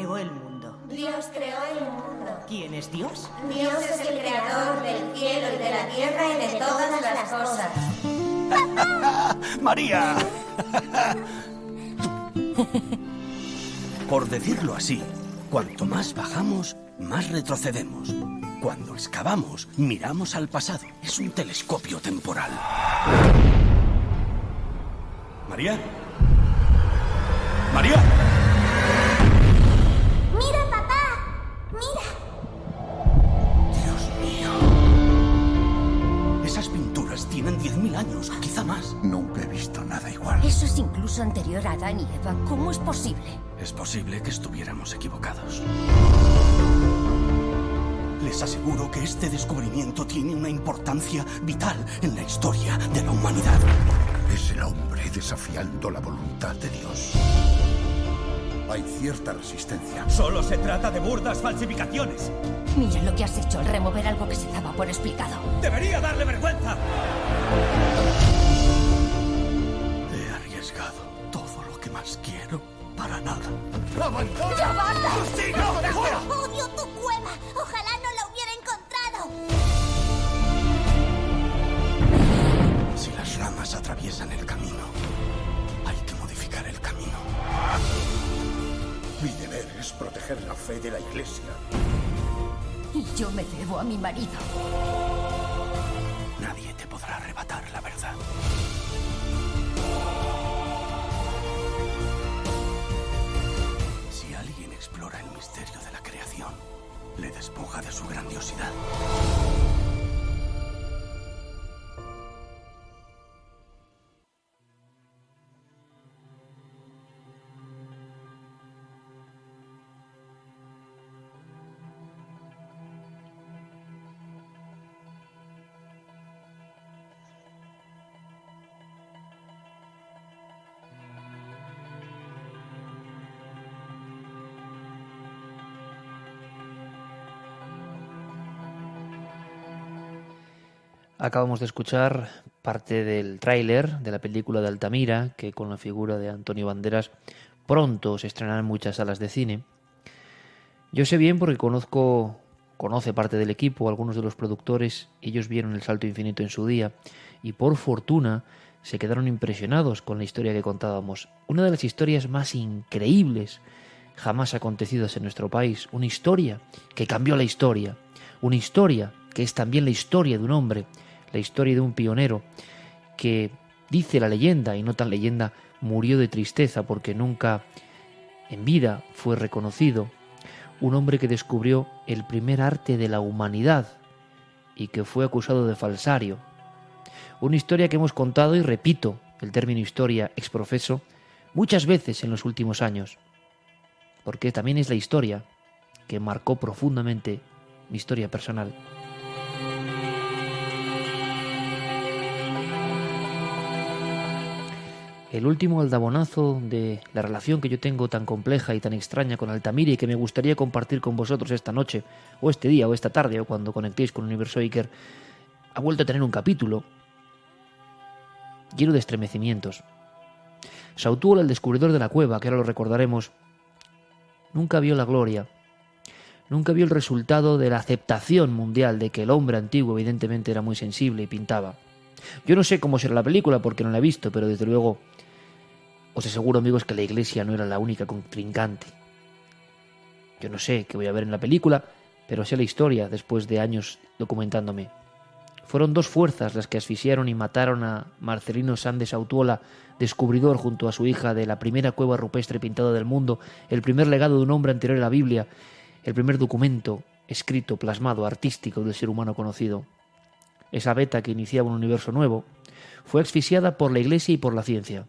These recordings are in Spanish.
creó el mundo? Dios creó el mundo. ¿Quién es Dios? Dios es el creador del cielo y de la tierra y de todas las cosas. ¡María! Por decirlo así, cuanto más bajamos, más retrocedemos. Cuando excavamos, miramos al pasado. Es un telescopio temporal. ¿María? ¡María! ¡Mira, papá! ¡Mira! Dios mío. Esas pinturas tienen 10.000 años, quizá más. Nunca he visto nada igual. Eso es incluso anterior a Adán y Eva. ¿Cómo es posible? Es posible que estuviéramos equivocados. Les aseguro que este descubrimiento tiene una importancia vital en la historia de la humanidad. Es el hombre desafiando la voluntad de Dios. Hay cierta resistencia. Solo se trata de burdas falsificaciones. Mira lo que has hecho al remover algo que se daba por explicado. ¡Debería darle vergüenza! He arriesgado todo lo que más quiero para nada. ¡Abandona! ¡Ya basta! ¡Justina! ¡Fuera! ¡Odio tu cueva! ¡Ojalá no la hubiera encontrado! Si las ramas atraviesan el camino, hay que modificar el camino. Mi deber es proteger la fe de la Iglesia. Y yo me debo a mi marido. Nadie te podrá arrebatar la verdad. Si alguien explora el misterio de la creación, le despoja de su grandiosidad. Acabamos de escuchar parte del tráiler de la película de Altamira, que con la figura de Antonio Banderas pronto se estrenará en muchas salas de cine. Yo sé bien porque conoce parte del equipo, algunos de los productores, ellos vieron El Salto Infinito en su día y por fortuna se quedaron impresionados con la historia que contábamos. Una de las historias más increíbles jamás acontecidas en nuestro país, una historia que cambió la historia, una historia que es también la historia de un hombre, la historia de un pionero que, dice la leyenda, y no tan leyenda, murió de tristeza porque nunca en vida fue reconocido. Un hombre que descubrió el primer arte de la humanidad y que fue acusado de falsario. Una historia que hemos contado, y repito el término historia ex profeso, muchas veces en los últimos años, porque también es la historia que marcó profundamente mi historia personal. El último aldabonazo de la relación que yo tengo tan compleja y tan extraña con Altamira y que me gustaría compartir con vosotros esta noche, o este día, o esta tarde, o cuando conectéis con Universo Iker, ha vuelto a tener un capítulo lleno de estremecimientos. Sautúola, el descubridor de la cueva, que ahora lo recordaremos, nunca vio la gloria, nunca vio el resultado de la aceptación mundial de que el hombre antiguo evidentemente era muy sensible y pintaba. Yo no sé cómo será la película porque no la he visto, pero desde luego os aseguro, amigos, que la Iglesia no era la única contrincante. Yo no sé qué voy a ver en la película, pero sé la historia después de años documentándome. Fueron dos fuerzas las que asfixiaron y mataron a Marcelino Sáenz de Sautúola, descubridor junto a su hija de la primera cueva rupestre pintada del mundo, el primer legado de un hombre anterior a la Biblia, el primer documento escrito, plasmado, artístico del ser humano conocido. Esa beta que iniciaba un universo nuevo fue asfixiada por la Iglesia y por la ciencia.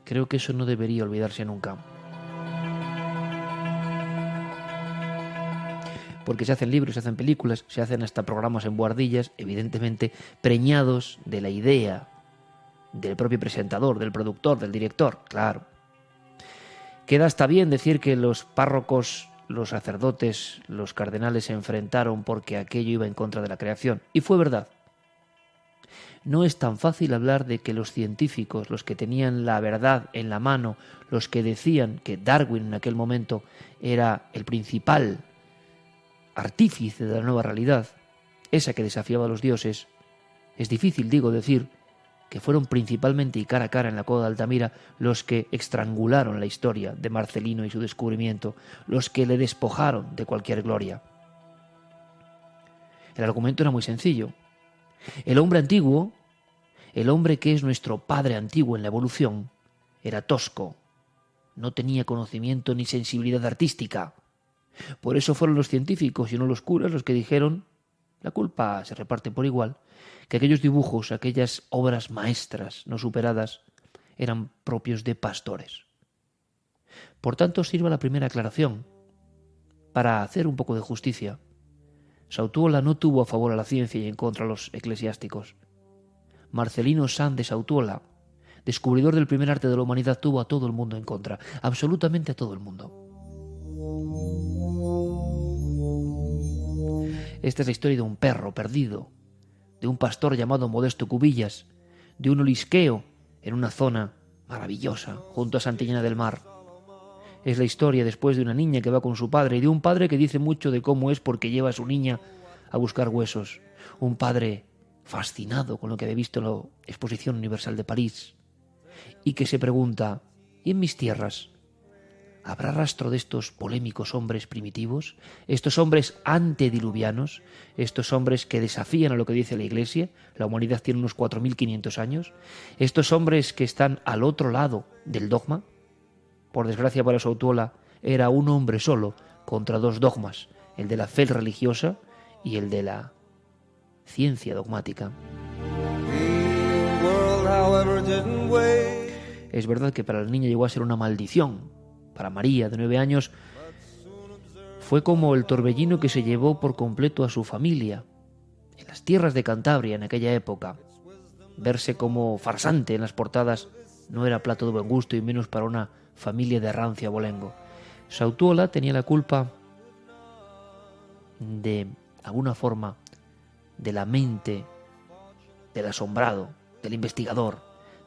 Creo que eso no debería olvidarse nunca. Porque se hacen libros, se hacen películas, se hacen hasta programas en buhardillas, evidentemente preñados de la idea del propio presentador, del productor, del director, claro. Queda hasta bien decir que los párrocos, los sacerdotes, los cardenales se enfrentaron porque aquello iba en contra de la creación. Y fue verdad. No es tan fácil hablar de que los científicos, los que tenían la verdad en la mano, los que decían que Darwin en aquel momento era el principal artífice de la nueva realidad, esa que desafiaba a los dioses, es difícil, digo, decir que fueron principalmente y cara a cara en la Cueva de Altamira los que estrangularon la historia de Marcelino y su descubrimiento, los que le despojaron de cualquier gloria. El argumento era muy sencillo. El hombre antiguo, el hombre que es nuestro padre antiguo en la evolución, era tosco, no tenía conocimiento ni sensibilidad artística. Por eso fueron los científicos y no los curas los que dijeron, la culpa se reparte por igual, que aquellos dibujos, aquellas obras maestras no superadas, eran propios de pastores. Por tanto, sirva la primera aclaración. Para hacer un poco de justicia, Sautuola no tuvo a favor a la ciencia y en contra a los eclesiásticos. Marcelino San de Sautuola, descubridor del primer arte de la humanidad, tuvo a todo el mundo en contra, absolutamente a todo el mundo. Esta es la historia de un perro perdido, de un pastor llamado Modesto Cubillas, de un olisqueo en una zona maravillosa junto a Santillana del Mar. Es la historia después de una niña que va con su padre y de un padre que dice mucho de cómo es porque lleva a su niña a buscar huesos. Un padre fascinado con lo que había visto en la Exposición Universal de París y que se pregunta, ¿y en mis tierras habrá rastro de estos polémicos hombres primitivos? ¿Estos hombres antediluvianos? ¿Estos hombres que desafían a lo que dice la Iglesia? La humanidad tiene unos 4.500 años. ¿Estos hombres que están al otro lado del dogma? Por desgracia para Sautuola, era un hombre solo contra dos dogmas, el de la fe religiosa y el de la ciencia dogmática. Es verdad que para la niña llegó a ser una maldición. Para María, de 9 años, fue como el torbellino que se llevó por completo a su familia. En las tierras de Cantabria, en aquella época, verse como farsante en las portadas no era plato de buen gusto y menos para una familia de rancio abolengo. Sautuola tenía la culpa de alguna forma de la mente del asombrado, del investigador,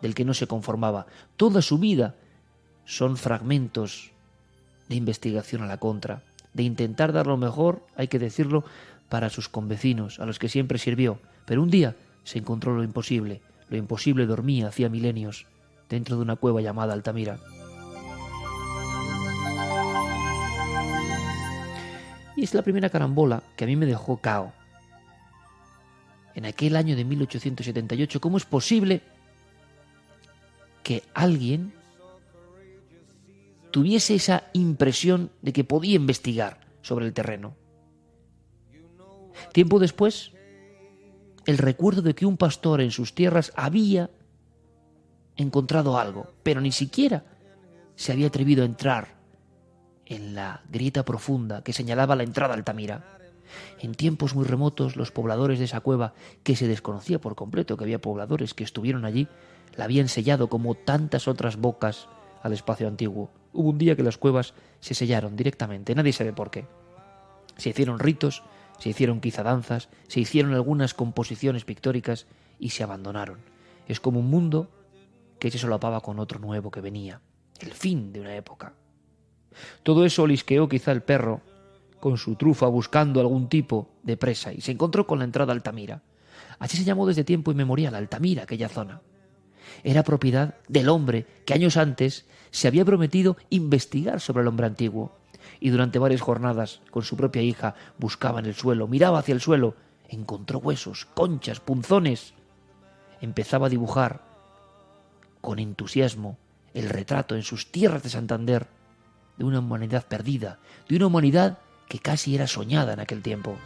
del que no se conformaba. Toda su vida son fragmentos de investigación a la contra, de intentar dar lo mejor, hay que decirlo, para sus convecinos, a los que siempre sirvió. Pero un día se encontró lo imposible. Lo imposible dormía hacía milenios dentro de una cueva llamada Altamira. Y es la primera carambola que a mí me dejó cao. En aquel año de 1878, ¿cómo es posible que alguien tuviese esa impresión de que podía investigar sobre el terreno? Tiempo después, el recuerdo de que un pastor en sus tierras había encontrado algo, pero ni siquiera se había atrevido a entrar en la grieta profunda que señalaba la entrada a Altamira. En tiempos muy remotos, los pobladores de esa cueva, que se desconocía por completo que había pobladores que estuvieron allí, la habían sellado como tantas otras bocas al espacio antiguo. Hubo un día que las cuevas se sellaron directamente, nadie sabe por qué. Se hicieron ritos, se hicieron quizá danzas, se hicieron algunas composiciones pictóricas y se abandonaron. Es como un mundo que se solapaba con otro nuevo que venía, el fin de una época. Todo eso olisqueó quizá el perro con su trufa buscando algún tipo de presa y se encontró con la entrada a Altamira. Así se llamó desde tiempo inmemorial Altamira, aquella zona. Era propiedad del hombre que años antes se había prometido investigar sobre el hombre antiguo y durante varias jornadas con su propia hija buscaba en el suelo, miraba hacia el suelo, encontró huesos, conchas, punzones. Empezaba a dibujar con entusiasmo el retrato en sus tierras de Santander de una humanidad perdida, de una humanidad que casi era soñada en aquel tiempo.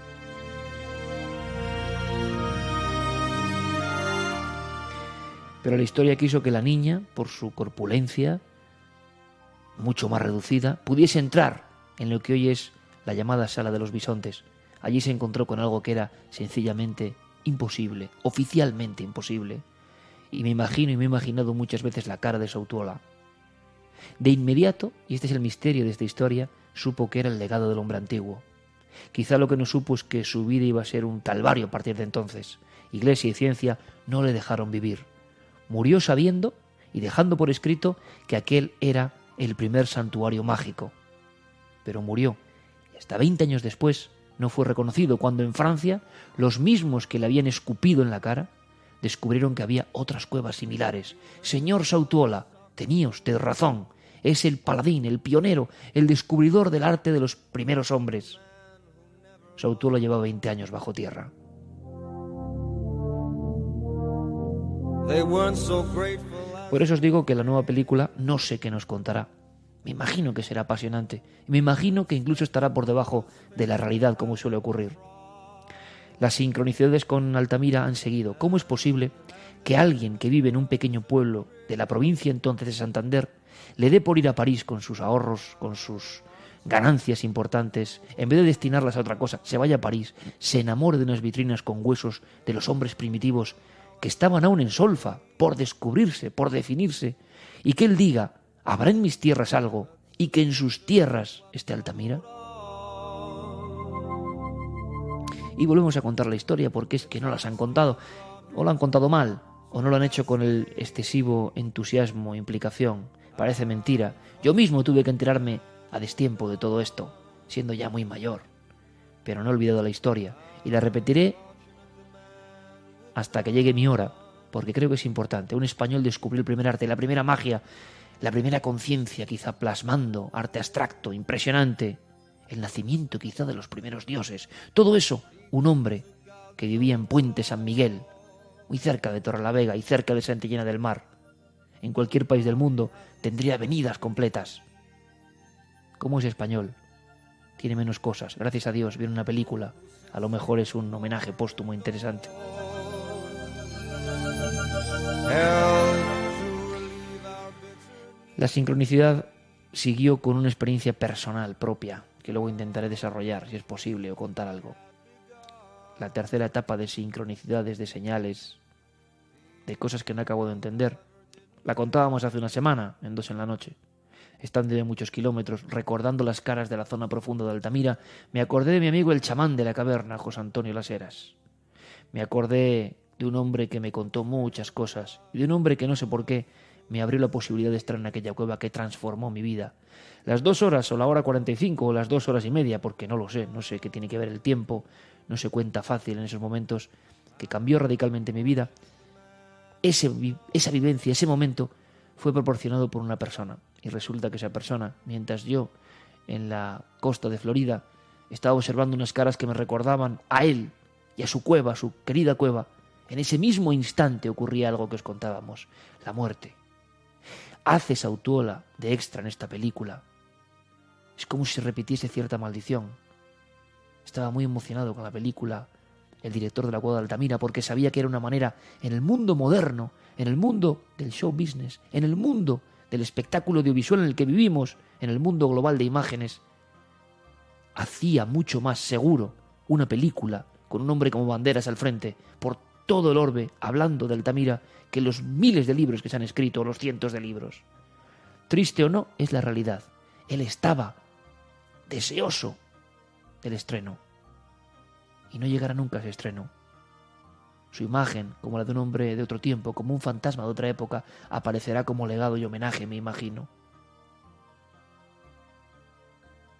Pero la historia quiso que la niña, por su corpulencia, mucho más reducida, pudiese entrar en lo que hoy es la llamada Sala de los Bisontes. Allí se encontró con algo que era sencillamente imposible, oficialmente imposible. Y me imagino y me he imaginado muchas veces la cara de Sautuola. De inmediato, y este es el misterio de esta historia, supo que era el legado del hombre antiguo. Quizá lo que no supo es que su vida iba a ser un calvario a partir de entonces. Iglesia y ciencia no le dejaron vivir. Murió sabiendo y dejando por escrito que aquel era el primer santuario mágico. Pero murió, y hasta 20 años después no fue reconocido, cuando en Francia los mismos que le habían escupido en la cara descubrieron que había otras cuevas similares. Señor Sautuola, tenía usted razón, es el paladín, el pionero, el descubridor del arte de los primeros hombres. Sautuola lleva 20 años bajo tierra. Por eso os digo que la nueva película no sé qué nos contará. Me imagino que será apasionante. Me imagino que incluso estará por debajo de la realidad, como suele ocurrir. Las sincronicidades con Altamira han seguido. ¿Cómo es posible que alguien que vive en un pequeño pueblo de la provincia entonces de Santander le dé por ir a París con sus ahorros, con sus ganancias importantes, en vez de destinarlas a otra cosa, se vaya a París, se enamore de unas vitrinas con huesos de los hombres primitivos que estaban aún en solfa, por descubrirse, por definirse, y que él diga: ¿habrá en mis tierras algo? Y que en sus tierras esté Altamira. Y volvemos a contar la historia, porque es que no las han contado, o la han contado mal, o no lo han hecho con el excesivo entusiasmo e implicación. Parece mentira. Yo mismo tuve que enterarme a destiempo de todo esto, siendo ya muy mayor. Pero no he olvidado la historia, y la repetiré hasta que llegue mi hora, porque creo que es importante. Un español descubrió el primer arte, la primera magia, la primera conciencia, quizá plasmando arte abstracto, impresionante, el nacimiento quizá de los primeros dioses. Todo eso, un hombre que vivía en Puente San Miguel, muy cerca de Torrelavega y cerca de Santillana del Mar. En cualquier país del mundo tendría avenidas completas. ¿Cómo es español? Tiene menos cosas. Gracias a Dios viene una película. A lo mejor es un homenaje póstumo interesante. La sincronicidad siguió con una experiencia personal propia, que luego intentaré desarrollar, si es posible, o contar algo. La tercera etapa de sincronicidades, de señales, de cosas que no acabo de entender, la contábamos hace una semana, en 2 en la noche. Estando de muchos kilómetros, recordando las caras de la zona profunda de Altamira, me acordé de mi amigo el chamán de la caverna, José Antonio Las Heras. Me acordé de un hombre que me contó muchas cosas, y de un hombre que no sé por qué me abrió la posibilidad de estar en aquella cueva que transformó mi vida. Las 2 horas, o la hora 45, o las 2 horas y media, porque no lo sé, no sé qué tiene que ver el tiempo, no se cuenta fácil en esos momentos, que cambió radicalmente mi vida. Esa vivencia, ese momento, fue proporcionado por una persona. Y resulta que esa persona, mientras yo, en la costa de Florida, estaba observando unas caras que me recordaban a él y a su cueva, a su querida cueva, en ese mismo instante ocurría algo que os contábamos: la muerte. Hace Sautuola de extra en esta película. Es como si repitiese cierta maldición. Estaba muy emocionado con la película, el director de la cueva de Altamira, porque sabía que era una manera, en el mundo moderno, en el mundo del show business, en el mundo del espectáculo audiovisual en el que vivimos, en el mundo global de imágenes, hacía mucho más seguro una película con un hombre como Banderas al frente, por todo el orbe, hablando de Altamira, que los miles de libros que se han escrito, o los cientos de libros. Triste o no, es la realidad. Él estaba deseoso del estreno, y no llegará nunca ese estreno. Su imagen, como la de un hombre de otro tiempo, como un fantasma de otra época, aparecerá como legado y homenaje, me imagino.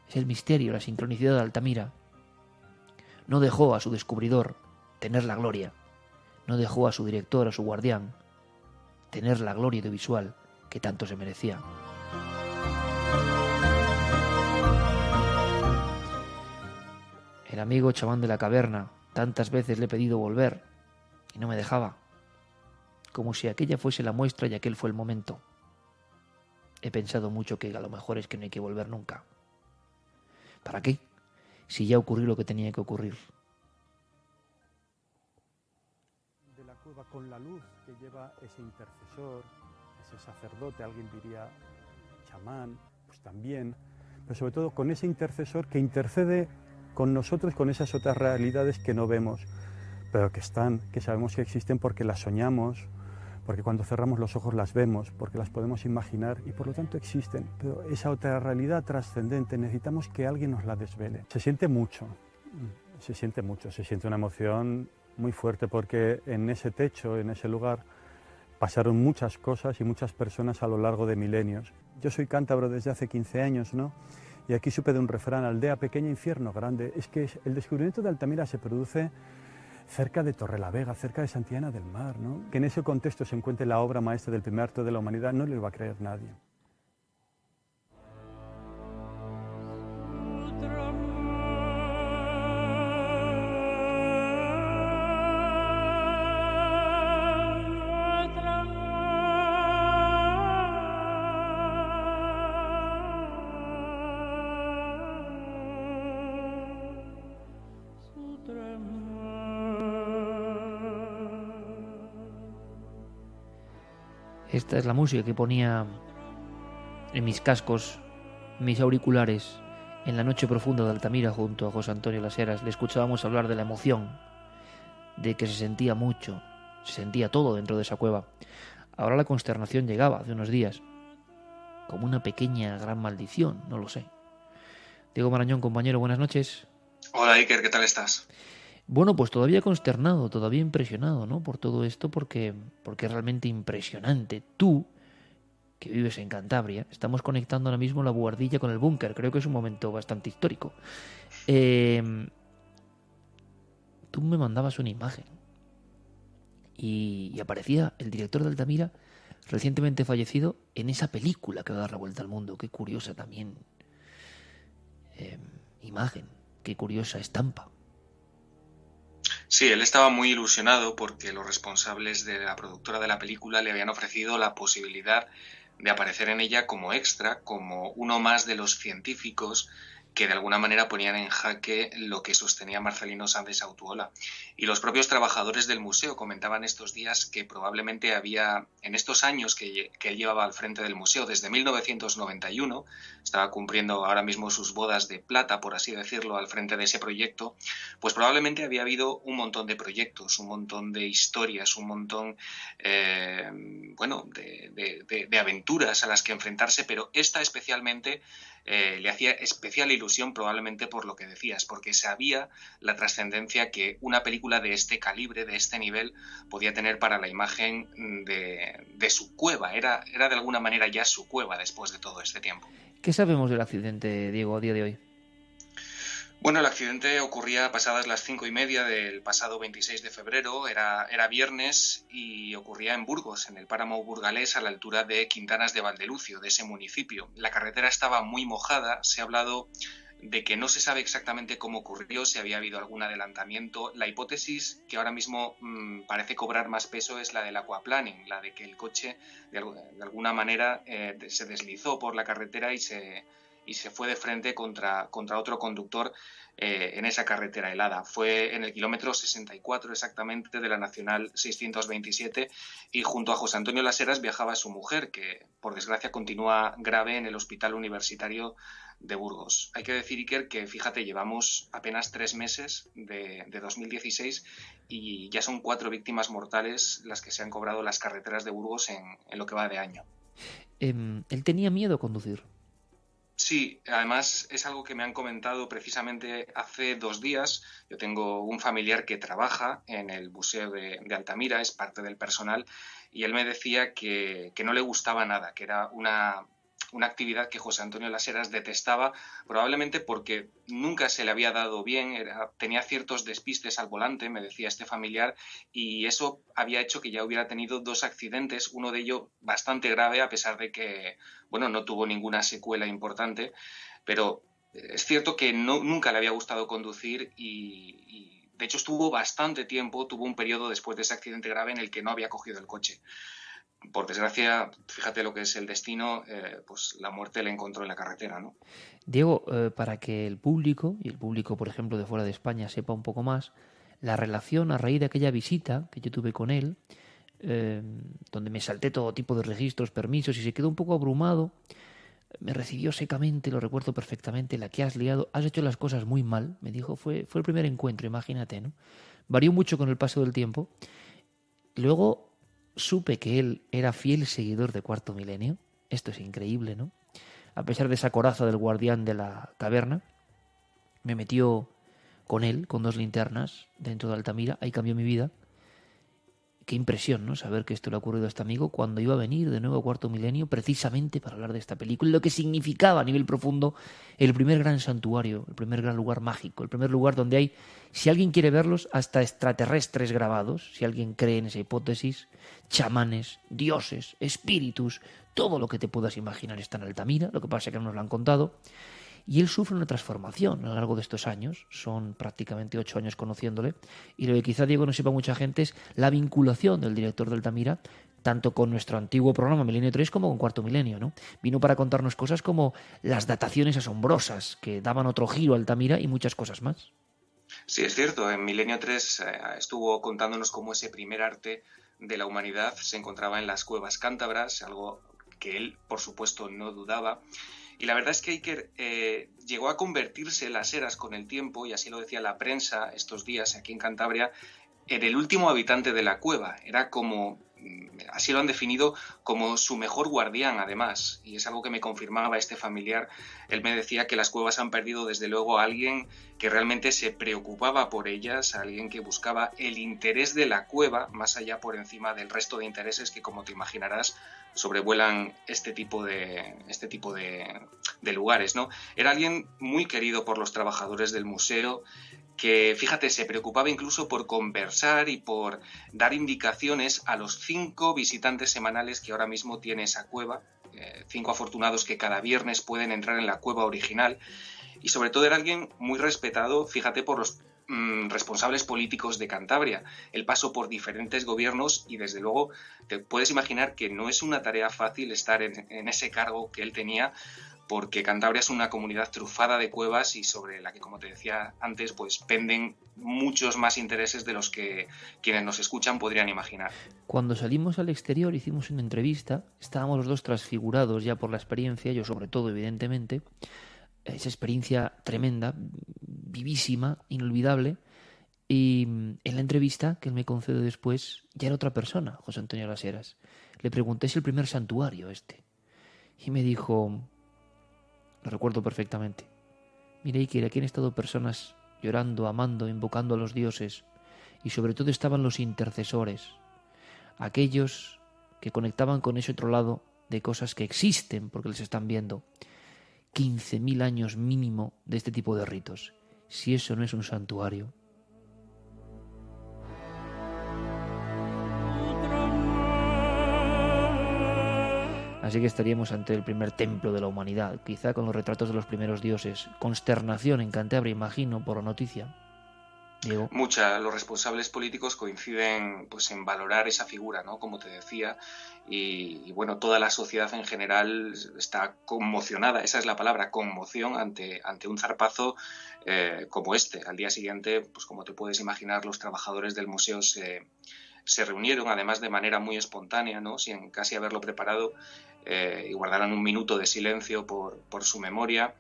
Es el misterio, la sincronicidad de Altamira. No dejó a su descubridor tener la gloria. No dejó a su director, a su guardián, tener la gloria audiovisual que tanto se merecía. El amigo chamán de la caverna, tantas veces le he pedido volver y no me dejaba, como si aquella fuese la muestra y aquel fue el momento. He pensado mucho que a lo mejor es que no hay que volver nunca. ¿Para qué? Si ya ocurrió lo que tenía que ocurrir. De la cueva con la luz que lleva ese intercesor, ese sacerdote, alguien diría chamán, pues también, pero sobre todo con ese intercesor que intercede con nosotros, con esas otras realidades que no vemos, pero que están, que sabemos que existen porque las soñamos, porque cuando cerramos los ojos las vemos, porque las podemos imaginar y por lo tanto existen. Pero esa otra realidad trascendente necesitamos que alguien nos la desvele. Se siente mucho, se siente una emoción muy fuerte porque en ese techo, en ese lugar, pasaron muchas cosas y muchas personas a lo largo de milenios. Yo soy cántabro desde hace 15 años, ¿no? Y aquí supe de un refrán, aldea pequeña, infierno grande. Es que el descubrimiento de Altamira se produce cerca de Torrelavega, cerca de Santillana del Mar, ¿no? Que en ese contexto se encuentre la obra maestra del primer acto de la humanidad no le va a creer nadie. Esta es la música que ponía en mis cascos, mis auriculares, en la noche profunda de Altamira junto a José Antonio Las Heras. Le escuchábamos hablar de la emoción, de que se sentía mucho, se sentía todo dentro de esa cueva. Ahora la consternación llegaba hace unos días, como una pequeña gran maldición, no lo sé. Diego Marañón, compañero, buenas noches. Hola Iker, ¿qué tal estás? Bueno, pues todavía consternado, todavía impresionado, ¿no? Por todo esto, porque es realmente impresionante. Tú, que vives en Cantabria, estamos conectando ahora mismo la buhardilla con el búnker. Creo que es un momento bastante histórico. Tú me mandabas una imagen y aparecía el director de Altamira, recientemente fallecido, en esa película que va a dar la vuelta al mundo. Qué curiosa también imagen, qué curiosa estampa. Sí, él estaba muy ilusionado porque los responsables de la productora de la película le habían ofrecido la posibilidad de aparecer en ella como extra, como uno más de los científicos que de alguna manera ponían en jaque lo que sostenía Marcelino Sáenz de Sautuola. Y los propios trabajadores del museo comentaban estos días que probablemente había, en estos años que él llevaba al frente del museo, desde 1991, estaba cumpliendo ahora mismo sus bodas de plata, por así decirlo, al frente de ese proyecto, pues probablemente había habido un montón de proyectos, un montón de historias, un montón de aventuras a las que enfrentarse, pero esta especialmente le hacía especial ilusión, probablemente por lo que decías, porque sabía la trascendencia que una película de este calibre, de este nivel, podía tener para la imagen de su cueva. Era de alguna manera ya su cueva después de todo este tiempo. ¿Qué sabemos del accidente, Diego, a día de hoy? Bueno, el accidente ocurría pasadas las 5:30 del pasado 26 de febrero, era viernes y ocurría en Burgos, en el páramo burgalés, a la altura de Quintanas de Valdelucio, de ese municipio. La carretera estaba muy mojada, se ha hablado de que no se sabe exactamente cómo ocurrió, si había habido algún adelantamiento. La hipótesis que ahora mismo parece cobrar más peso es la del aquaplaning, la de que el coche de alguna manera se deslizó por la carretera y se fue de frente contra otro conductor en esa carretera helada. Fue en el kilómetro 64 exactamente de la Nacional 627 y junto a José Antonio Las Heras viajaba su mujer, que por desgracia continúa grave en el Hospital Universitario de Burgos. Hay que decir, Iker, que fíjate, llevamos apenas 3 meses de 2016 y ya son 4 víctimas mortales las que se han cobrado las carreteras de Burgos en lo que va de año. Él tenía miedo a conducir. Sí, además es algo que me han comentado precisamente hace 2 días. Yo tengo un familiar que trabaja en el Museo de Altamira, es parte del personal, y él me decía que no le gustaba nada, que era una actividad que José Antonio Las Heras detestaba, probablemente porque nunca se le había dado bien, tenía ciertos despistes al volante, me decía este familiar, y eso había hecho que ya hubiera tenido 2 accidentes, uno de ellos bastante grave, a pesar de que no tuvo ninguna secuela importante, pero es cierto que nunca le había gustado conducir y de hecho tuvo un periodo después de ese accidente grave en el que no había cogido el coche. Por desgracia, fíjate lo que es el destino, pues la muerte le encontró en la carretera, ¿no? Diego, para que el público, y el público, por ejemplo, de fuera de España, sepa un poco más, la relación a raíz de aquella visita que yo tuve con él, donde me salté todo tipo de registros, permisos, y se quedó un poco abrumado, me recibió secamente, lo recuerdo perfectamente, la que has liado, has hecho las cosas muy mal, me dijo, fue el primer encuentro, imagínate, ¿no? Varió mucho con el paso del tiempo. Luego supe que él era fiel seguidor de Cuarto Milenio. Esto es increíble, ¿no? A pesar de esa coraza del guardián de la caverna, me metió con él, con 2 linternas, dentro de Altamira. Ahí cambió mi vida. Qué impresión, ¿no? Saber que esto le ha ocurrido a este amigo cuando iba a venir de nuevo a Cuarto Milenio precisamente para hablar de esta película y lo que significaba a nivel profundo el primer gran santuario, el primer gran lugar mágico, el primer lugar donde hay, si alguien quiere verlos, hasta extraterrestres grabados, si alguien cree en esa hipótesis, chamanes, dioses, espíritus, todo lo que te puedas imaginar está en Altamira. Lo que pasa es que no nos lo han contado. Y él sufre una transformación a lo largo de estos años, son prácticamente 8 años conociéndole, y lo que quizá Diego no sepa mucha gente es la vinculación del director de Altamira, tanto con nuestro antiguo programa Milenio 3 como con Cuarto Milenio, ¿no? Vino para contarnos cosas como las dataciones asombrosas que daban otro giro a Altamira y muchas cosas más. Sí, es cierto, en Milenio 3 estuvo contándonos cómo ese primer arte de la humanidad se encontraba en las cuevas cántabras, algo que él, por supuesto, no dudaba. Y la verdad es que Iker llegó a convertirse Las Heras con el tiempo, y así lo decía la prensa estos días aquí en Cantabria, en el último habitante de la cueva. Era como, así lo han definido, como su mejor guardián además. Y es algo que me confirmaba este familiar. Él me decía que las cuevas han perdido desde luego a alguien que realmente se preocupaba por ellas, a alguien que buscaba el interés de la cueva, más allá por encima del resto de intereses que, como te imaginarás, sobrevuelan este tipo de lugares, ¿no? Era alguien muy querido por los trabajadores del museo, que, fíjate, se preocupaba incluso por conversar y por dar indicaciones a los 5 visitantes semanales que ahora mismo tiene esa cueva, 5 afortunados que cada viernes pueden entrar en la cueva original. Y sobre todo era alguien muy respetado, fíjate, por los responsables políticos de Cantabria. Él pasó por diferentes gobiernos y desde luego te puedes imaginar que no es una tarea fácil estar en ese cargo que él tenía, porque Cantabria es una comunidad trufada de cuevas y sobre la que, como te decía antes, pues penden muchos más intereses de los que quienes nos escuchan podrían imaginar. Cuando salimos al exterior hicimos una entrevista, estábamos los dos transfigurados ya por la experiencia, yo sobre todo evidentemente, esa experiencia tremenda, vivísima, inolvidable, y en la entrevista que él me concede después ya era otra persona, José Antonio Las Heras. Le pregunté si el primer santuario y me dijo, lo recuerdo perfectamente, mira Iker, aquí han estado personas llorando, amando, invocando a los dioses, y sobre todo estaban los intercesores, aquellos que conectaban con ese otro lado de cosas que existen porque les están viendo. 15.000 años mínimo de este tipo de ritos. Si eso no es un santuario. Así que estaríamos ante el primer templo de la humanidad, quizá con los retratos de los primeros dioses. Consternación en Cantabria, imagino, por la noticia. Diego. Los responsables políticos coinciden pues en valorar esa figura, ¿no? Como te decía, y bueno, toda la sociedad en general está conmocionada, esa es la palabra, conmoción ante un zarpazo como este. Al día siguiente, pues como te puedes imaginar, los trabajadores del museo se reunieron, además de manera muy espontánea, ¿no? Sin casi haberlo preparado, y guardaron un minuto de silencio por su memoria.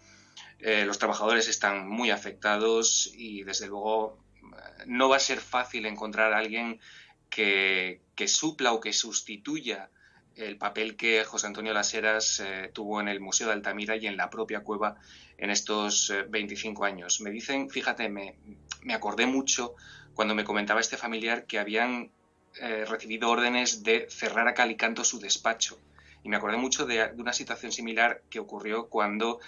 Los trabajadores están muy afectados y desde luego no va a ser fácil encontrar a alguien que supla o que sustituya el papel que José Antonio Las Heras tuvo en el Museo de Altamira y en la propia cueva en estos 25 años. Me dicen, fíjate, me acordé mucho cuando me comentaba este familiar que habían recibido órdenes de cerrar a cal y canto su despacho. Y me acordé mucho de una situación similar que ocurrió cuando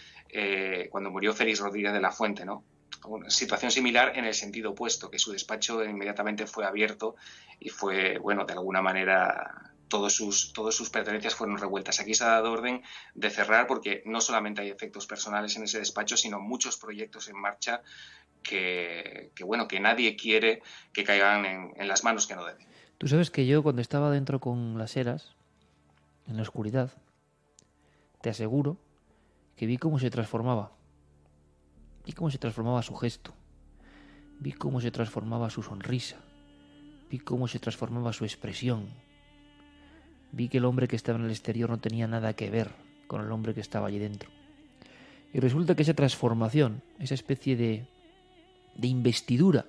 murió Félix Rodríguez de la Fuente, ¿no? Una situación similar en el sentido opuesto, que su despacho inmediatamente fue abierto y fue, bueno, de alguna manera todas sus pertenencias fueron revueltas. Aquí se ha dado orden de cerrar porque no solamente hay efectos personales en ese despacho, sino muchos proyectos en marcha que nadie quiere que caigan en las manos que no deben. Tú sabes que yo cuando estaba dentro con Las Heras, en la oscuridad, te aseguro que vi cómo se transformaba. Vi cómo se transformaba su gesto. Vi cómo se transformaba su sonrisa. Vi cómo se transformaba su expresión. Vi que el hombre que estaba en el exterior no tenía nada que ver con el hombre que estaba allí dentro. Y resulta que esa transformación, esa especie de investidura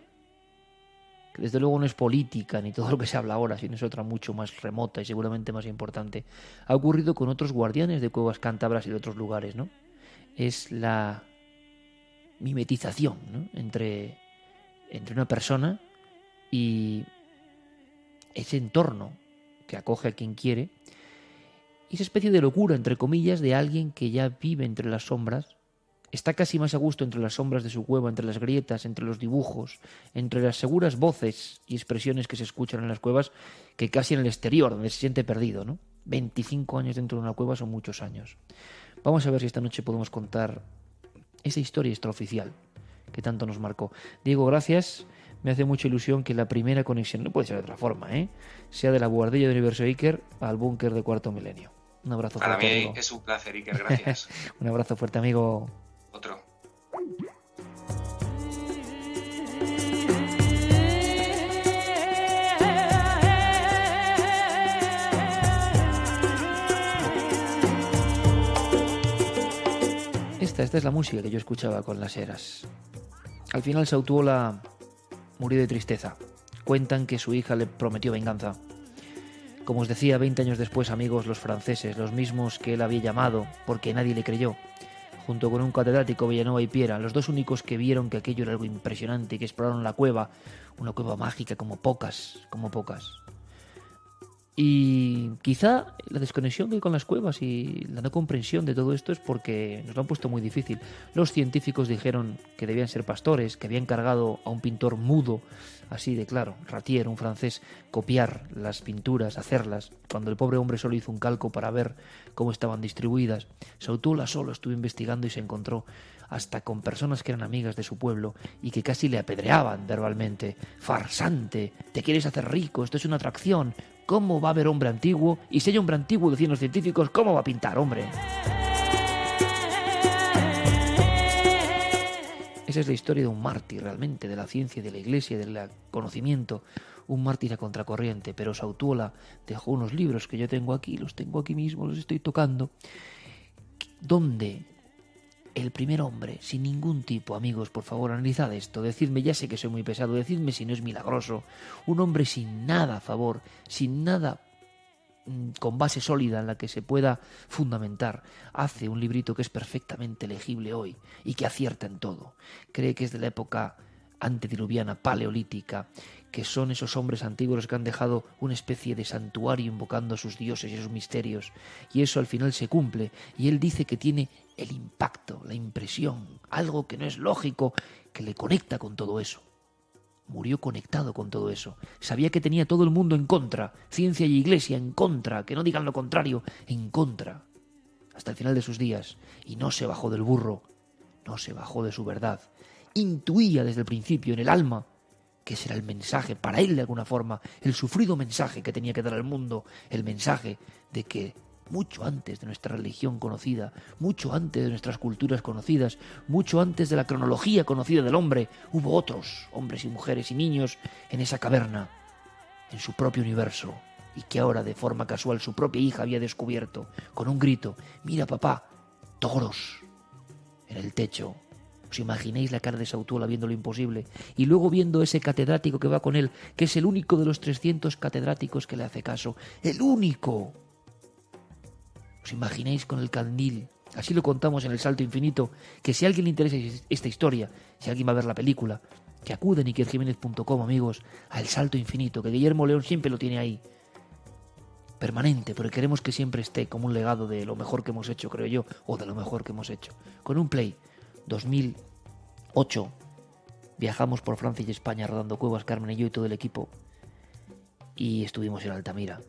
que desde luego no es política ni todo lo que se habla ahora, sino es otra mucho más remota y seguramente más importante, ha ocurrido con otros guardianes de cuevas cántabras y de otros lugares, ¿no? Es la mimetización, ¿no? entre una persona y ese entorno que acoge a quien quiere, y esa especie de locura, entre comillas, de alguien que ya vive entre las sombras, está casi más a gusto entre las sombras de su cueva, entre las grietas, entre los dibujos, entre las seguras voces y expresiones que se escuchan en las cuevas, que casi en el exterior, donde se siente perdido, ¿no? 25 años dentro de una cueva son muchos años. Vamos a ver si esta noche podemos contar esa historia extraoficial que tanto nos marcó. Diego, gracias. Me hace mucha ilusión que la primera conexión, no puede ser de otra forma, sea de la buhardilla de Universo Iker al búnker de Cuarto Milenio. Un abrazo fuerte, Para mí amigo. es un placer, Iker, gracias. Un abrazo fuerte, amigo. Otro. Esta es la música que yo escuchaba con las eras. Al final Sautuola murió de tristeza. Cuentan que su hija le prometió venganza. Como os decía, 20 años después, amigos, los franceses, los mismos que él había llamado porque nadie le creyó, junto con un catedrático, Villanueva y Piera, los dos únicos que vieron que aquello era algo impresionante y que exploraron la cueva, una cueva mágica como pocas. Y quizá la desconexión que hay con las cuevas y la no comprensión de todo esto es porque nos lo han puesto muy difícil. Los científicos dijeron que debían ser pastores, que habían cargado a un pintor mudo, así de claro, Ratier, un francés, copiar las pinturas, hacerlas, cuando el pobre hombre solo hizo un calco para ver cómo estaban distribuidas. Sautuola solo estuvo investigando y se encontró hasta con personas que eran amigas de su pueblo y que casi le apedreaban verbalmente. «Farsante, te quieres hacer rico, esto es una atracción. ¿Cómo va a haber hombre antiguo? Y si hay hombre antiguo, decían los científicos, ¿cómo va a pintar, hombre?» Esa es la historia de un mártir realmente, de la ciencia, de la iglesia, del conocimiento. Un mártir a contracorriente, pero Sautuola dejó unos libros que yo tengo aquí, los tengo aquí mismo, los estoy tocando, donde el primer hombre, sin ningún tipo, amigos, por favor, analizad esto, decidme, ya sé que soy muy pesado, decidme si no es milagroso, un hombre sin nada a favor, sin nada con base sólida en la que se pueda fundamentar, hace un librito que es perfectamente legible hoy y que acierta en todo. Cree que es de la época antediluviana, paleolítica, que son esos hombres antiguos los que han dejado una especie de santuario invocando a sus dioses y a sus misterios, y eso al final se cumple, y él dice que tiene el impacto, la impresión, algo que no es lógico, que le conecta con todo eso. Murió conectado con todo eso. Sabía que tenía todo el mundo en contra, ciencia y iglesia en contra, que no digan lo contrario, en contra, hasta el final de sus días, y no se bajó del burro, no se bajó de su verdad. Intuía desde el principio en el alma que ese era el mensaje, para él de alguna forma, el sufrido mensaje que tenía que dar al mundo, el mensaje de que mucho antes de nuestra religión conocida, mucho antes de nuestras culturas conocidas, mucho antes de la cronología conocida del hombre, hubo otros hombres y mujeres y niños en esa caverna, en su propio universo, y que ahora de forma casual su propia hija había descubierto, con un grito: «Mira, papá, toros en el techo». ¿Os imagináis la cara de Sautuola viendo lo imposible? Y luego viendo ese catedrático que va con él, que es el único de los 300 catedráticos que le hace caso. ¡El único! ¿Os imagináis con el candil? Así lo contamos en El Salto Infinito, que si a alguien le interesa esta historia, si alguien va a ver la película, que acude en ikerjimenez.com, amigos, a El Salto Infinito, que Guillermo León siempre lo tiene ahí. Permanente, porque queremos que siempre esté como un legado de lo mejor que hemos hecho, creo yo, o de lo mejor que hemos hecho. Con un play. 2008 viajamos por Francia y España rodando cuevas, Carmen y yo y todo el equipo, y estuvimos en Altamira.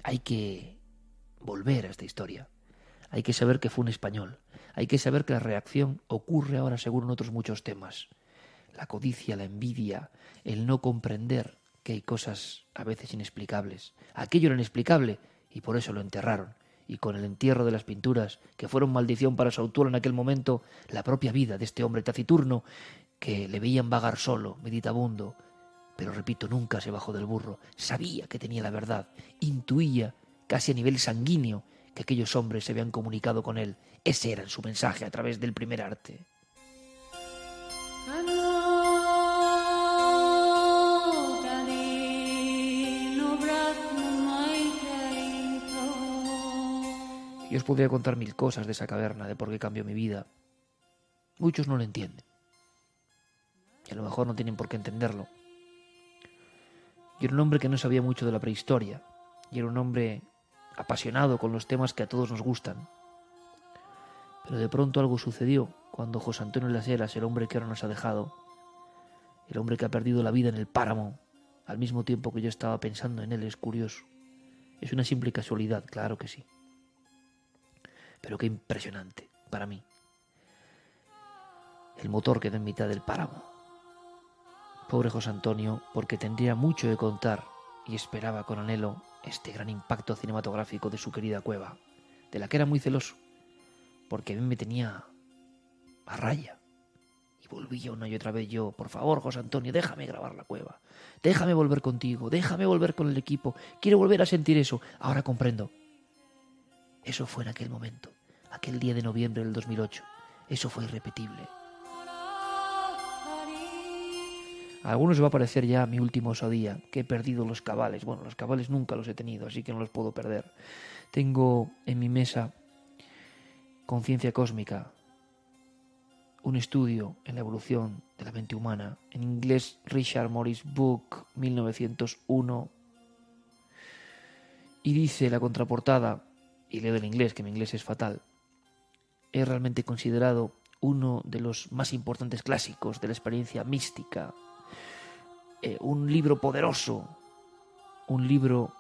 Hay que volver a esta historia, hay que saber que fue un español, hay que saber que la reacción ocurre ahora seguro en otros muchos temas: la codicia, la envidia, el no comprender que hay cosas a veces inexplicables. Aquello era inexplicable y por eso lo enterraron. Y con el entierro de las pinturas, que fueron maldición para Sautuola en aquel momento, la propia vida de este hombre taciturno, que le veían vagar solo, meditabundo, pero repito, nunca se bajó del burro, sabía que tenía la verdad, intuía, casi a nivel sanguíneo, que aquellos hombres se habían comunicado con él. Ese era su mensaje a través del primer arte. Yo os podría contar 1000 cosas de esa caverna, de por qué cambió mi vida. Muchos no lo entienden. Y a lo mejor no tienen por qué entenderlo. Yo era un hombre que no sabía mucho de la prehistoria. Y era un hombre apasionado con los temas que a todos nos gustan. Pero de pronto algo sucedió cuando José Antonio Las Heras, el hombre que ahora nos ha dejado, el hombre que ha perdido la vida en el páramo, al mismo tiempo que yo estaba pensando en él, es curioso. Es una simple casualidad, claro que sí. Pero qué impresionante para mí. El motor quedó en mitad del páramo. Pobre José Antonio, porque tendría mucho que contar y esperaba con anhelo este gran impacto cinematográfico de su querida cueva, de la que era muy celoso, porque a mí me tenía a raya. Y volvía una y otra vez yo: por favor, José Antonio, déjame grabar la cueva, déjame volver contigo, déjame volver con el equipo, quiero volver a sentir eso. Ahora comprendo. Eso fue en aquel momento, aquel día de noviembre del 2008. Eso fue irrepetible. A algunos va a parecer ya mi último día, que he perdido los cabales. Bueno, los cabales nunca los he tenido, así que no los puedo perder. Tengo en mi mesa Conciencia Cósmica, un estudio en la evolución de la mente humana, en inglés Richard Morris Book 1901, y dice la contraportada, y leo en inglés, que mi inglés es fatal: es realmente considerado uno de los más importantes clásicos de la experiencia mística, un libro poderoso, un libro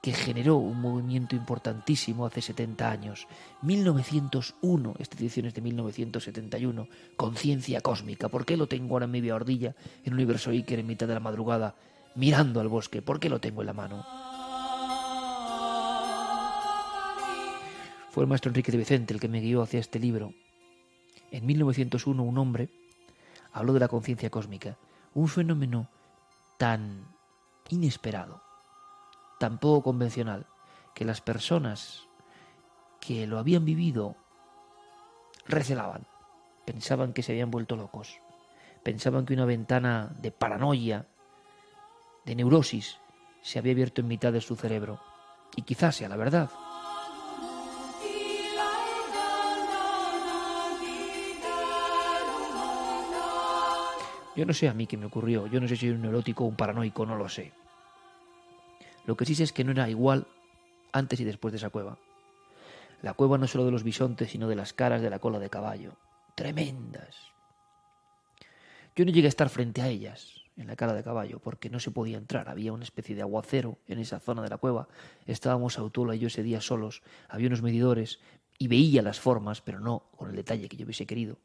que generó un movimiento importantísimo hace 70 años. 1901, esta edición es de 1971, Conciencia Cósmica. ¿Por qué lo tengo ahora en mi viordilla, en Universo Iker, en mitad de la madrugada, mirando al bosque? ¿Por qué lo tengo en la mano? Fue el maestro Enrique de Vicente el que me guió hacia este libro. En 1901 un hombre habló de la conciencia cósmica, un fenómeno tan inesperado, tan poco convencional, que las personas que lo habían vivido recelaban, pensaban que se habían vuelto locos, pensaban que una ventana de paranoia, de neurosis, se había abierto en mitad de su cerebro. Y quizás sea la verdad. Yo no sé a mí qué me ocurrió, yo no sé si soy un neurótico o un paranoico, no lo sé. Lo que sí sé es que no era igual antes y después de esa cueva. La cueva no solo de los bisontes, sino de las caras de la cola de caballo. Tremendas. Yo no llegué a estar frente a ellas, en la cara de caballo, porque no se podía entrar. Había una especie de aguacero en esa zona de la cueva. Estábamos Autola y yo ese día solos. Había unos medidores y veía las formas, pero no con el detalle que yo hubiese querido.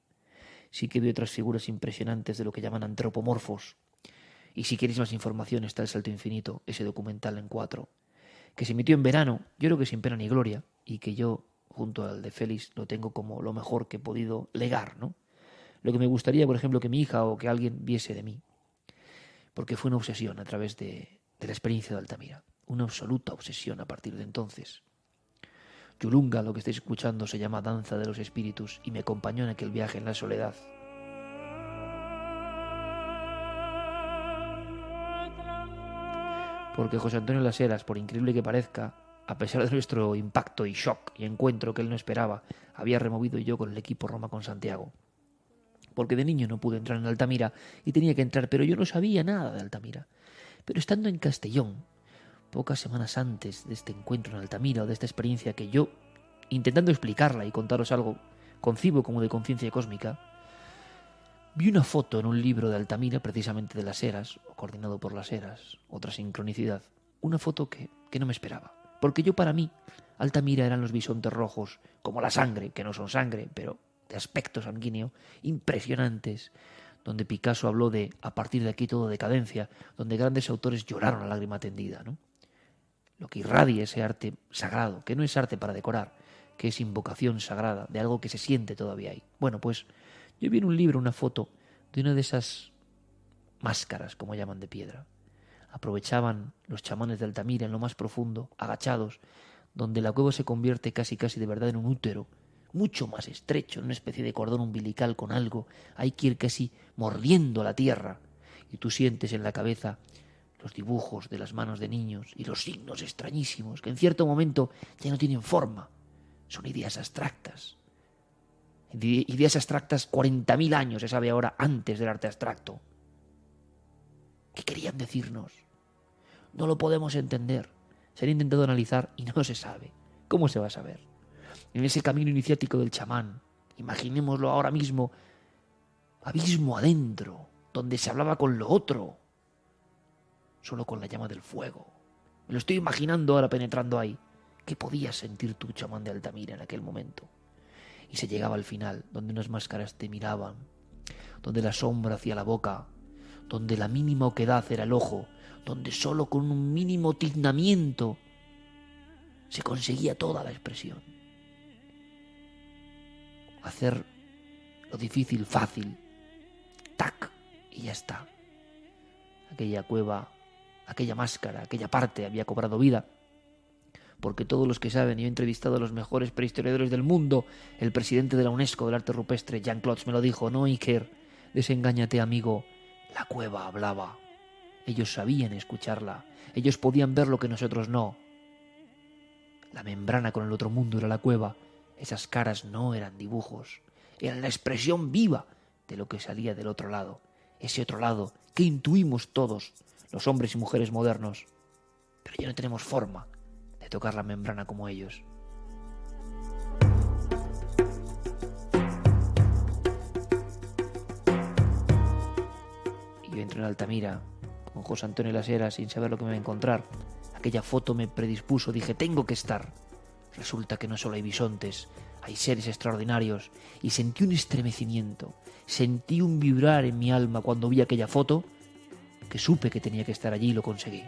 Sí que vi otras figuras impresionantes de lo que llaman antropomorfos. Y si queréis más información está El Salto Infinito, ese documental en 4, que se emitió en verano, yo creo que sin pena ni gloria, y que yo, junto al de Félix, lo tengo como lo mejor que he podido legar, ¿no? Lo que me gustaría, por ejemplo, que mi hija o que alguien viese de mí, porque fue una obsesión a través de la experiencia de Altamira, una absoluta obsesión a partir de entonces. Yulunga, lo que estáis escuchando, se llama Danza de los Espíritus y me acompañó en aquel viaje en la soledad. Porque José Antonio Las Heras, por increíble que parezca, a pesar de nuestro impacto y shock y encuentro que él no esperaba, había removido yo con el equipo Roma con Santiago. Porque de niño no pude entrar en Altamira y tenía que entrar, pero yo no sabía nada de Altamira. Pero estando en Castellón, pocas semanas antes de este encuentro en Altamira o de esta experiencia que yo, intentando explicarla y contaros algo, concibo como de conciencia cósmica, vi una foto en un libro de Altamira, precisamente de Las Heras, coordinado por Las Heras, otra sincronicidad, una foto que no me esperaba. Porque yo, para mí, Altamira eran los bisontes rojos, como la sangre, que no son sangre, pero de aspecto sanguíneo, impresionantes, donde Picasso habló de a partir de aquí todo decadencia, donde grandes autores lloraron a lágrima tendida, ¿no? Lo que irradia ese arte sagrado, que no es arte para decorar, que es invocación sagrada, de algo que se siente todavía ahí. Bueno, pues yo vi en un libro una foto de una de esas máscaras, como llaman, de piedra. Aprovechaban los chamanes de Altamira en lo más profundo, agachados, donde la cueva se convierte casi de verdad en un útero, mucho más estrecho, en una especie de cordón umbilical con algo. Hay que ir casi mordiendo la tierra, y tú sientes en la cabeza los dibujos de las manos de niños y los signos extrañísimos que en cierto momento ya no tienen forma, Son ideas abstractas. Ideas abstractas 40.000 años, se sabe ahora, antes del arte abstracto. ¿Qué querían decirnos? No lo podemos entender. Se han intentado analizar y no se sabe. ¿Cómo se va a saber? En ese camino iniciático del chamán, imaginémoslo ahora mismo, abismo adentro, donde se hablaba con lo otro, solo con la llama del fuego. Me lo estoy imaginando ahora penetrando ahí. ¿Qué podías sentir tú, chamán de Altamira, en aquel momento? Y se llegaba al final, donde unas máscaras te miraban, donde la sombra hacía la boca, donde la mínima oquedad era el ojo, donde solo con un mínimo tiznamiento se conseguía toda la expresión. Hacer lo difícil fácil, tac, y ya está. Aquella cueva, aquella máscara, aquella parte había cobrado vida, porque todos los que saben, yo he entrevistado a los mejores prehistoriadores del mundo, el presidente de la UNESCO del arte rupestre, Jean Clots, me lo dijo: no, Iker, desengáñate, amigo, la cueva hablaba. Ellos sabían escucharla, ellos podían ver lo que nosotros no. La membrana con el otro mundo era la cueva, esas caras no eran dibujos, eran la expresión viva de lo que salía del otro lado, ese otro lado que intuimos todos, los hombres y mujeres modernos, pero ya no tenemos forma de tocar la membrana como ellos. Y yo entro en Altamira con José Antonio Las Heras sin saber lo que me iba a encontrar. Aquella foto me predispuso, dije, tengo que estar. Resulta que no solo hay bisontes, hay seres extraordinarios, y sentí un estremecimiento, sentí un vibrar en mi alma cuando vi aquella foto, que supe que tenía que estar allí y lo conseguí.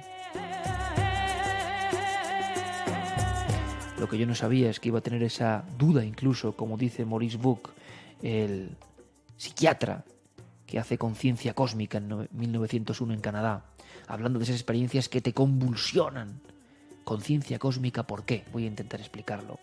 Lo que yo no sabía es que iba a tener esa duda, incluso, como dice Maurice Bucke, el psiquiatra que hace Conciencia Cósmica en 1901 en Canadá, hablando de esas experiencias que te convulsionan. Conciencia cósmica, ¿por qué? Voy a intentar explicarlo.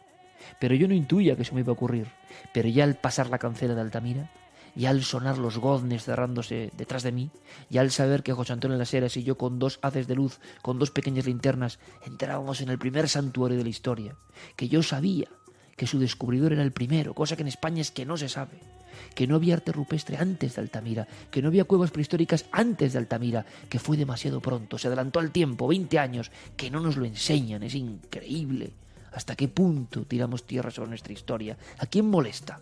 Pero yo no intuía que eso me iba a ocurrir. Pero ya al pasar la cancela de Altamira, ya al sonar los goznes cerrándose detrás de mí, ya al saber que José Antonio Las Heras y yo, con 2 haces de luz, con 2 pequeñas linternas, entrábamos en el primer santuario de la historia, que yo sabía que su descubridor era el primero, cosa que en España es que no se sabe, que no había arte rupestre antes de Altamira, que no había cuevas prehistóricas antes de Altamira, que fue demasiado pronto, se adelantó al tiempo, 20 años, que no nos lo enseñan, es increíble. ¿Hasta qué punto tiramos tierra sobre nuestra historia? ¿A quién molesta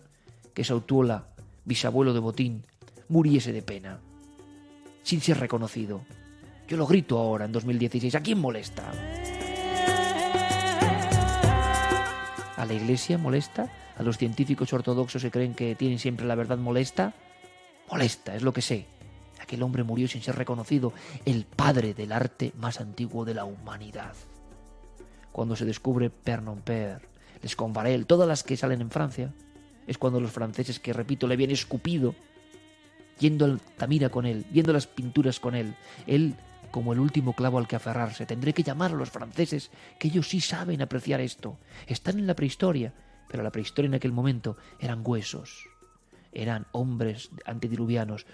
que Sautuola, bisabuelo de Botín, muriese de pena, sin ser reconocido? Yo lo grito ahora, en 2016, ¿a quién molesta? ¿A la Iglesia molesta? ¿A los científicos ortodoxos que creen que tienen siempre la verdad molesta? Molesta, es lo que sé. Aquel hombre murió sin ser reconocido, el padre del arte más antiguo de la humanidad. Cuando se descubre Père Nompère, Les Convarel, todas las que salen en Francia, es cuando los franceses, que repito, le habían escupido, yendo a Altamira con él, viendo las pinturas con él como el último clavo al que aferrarse. Tendré que llamar a los franceses, que ellos sí saben apreciar esto. Están en la prehistoria, pero la prehistoria en aquel momento eran huesos, eran hombres antediluvianos.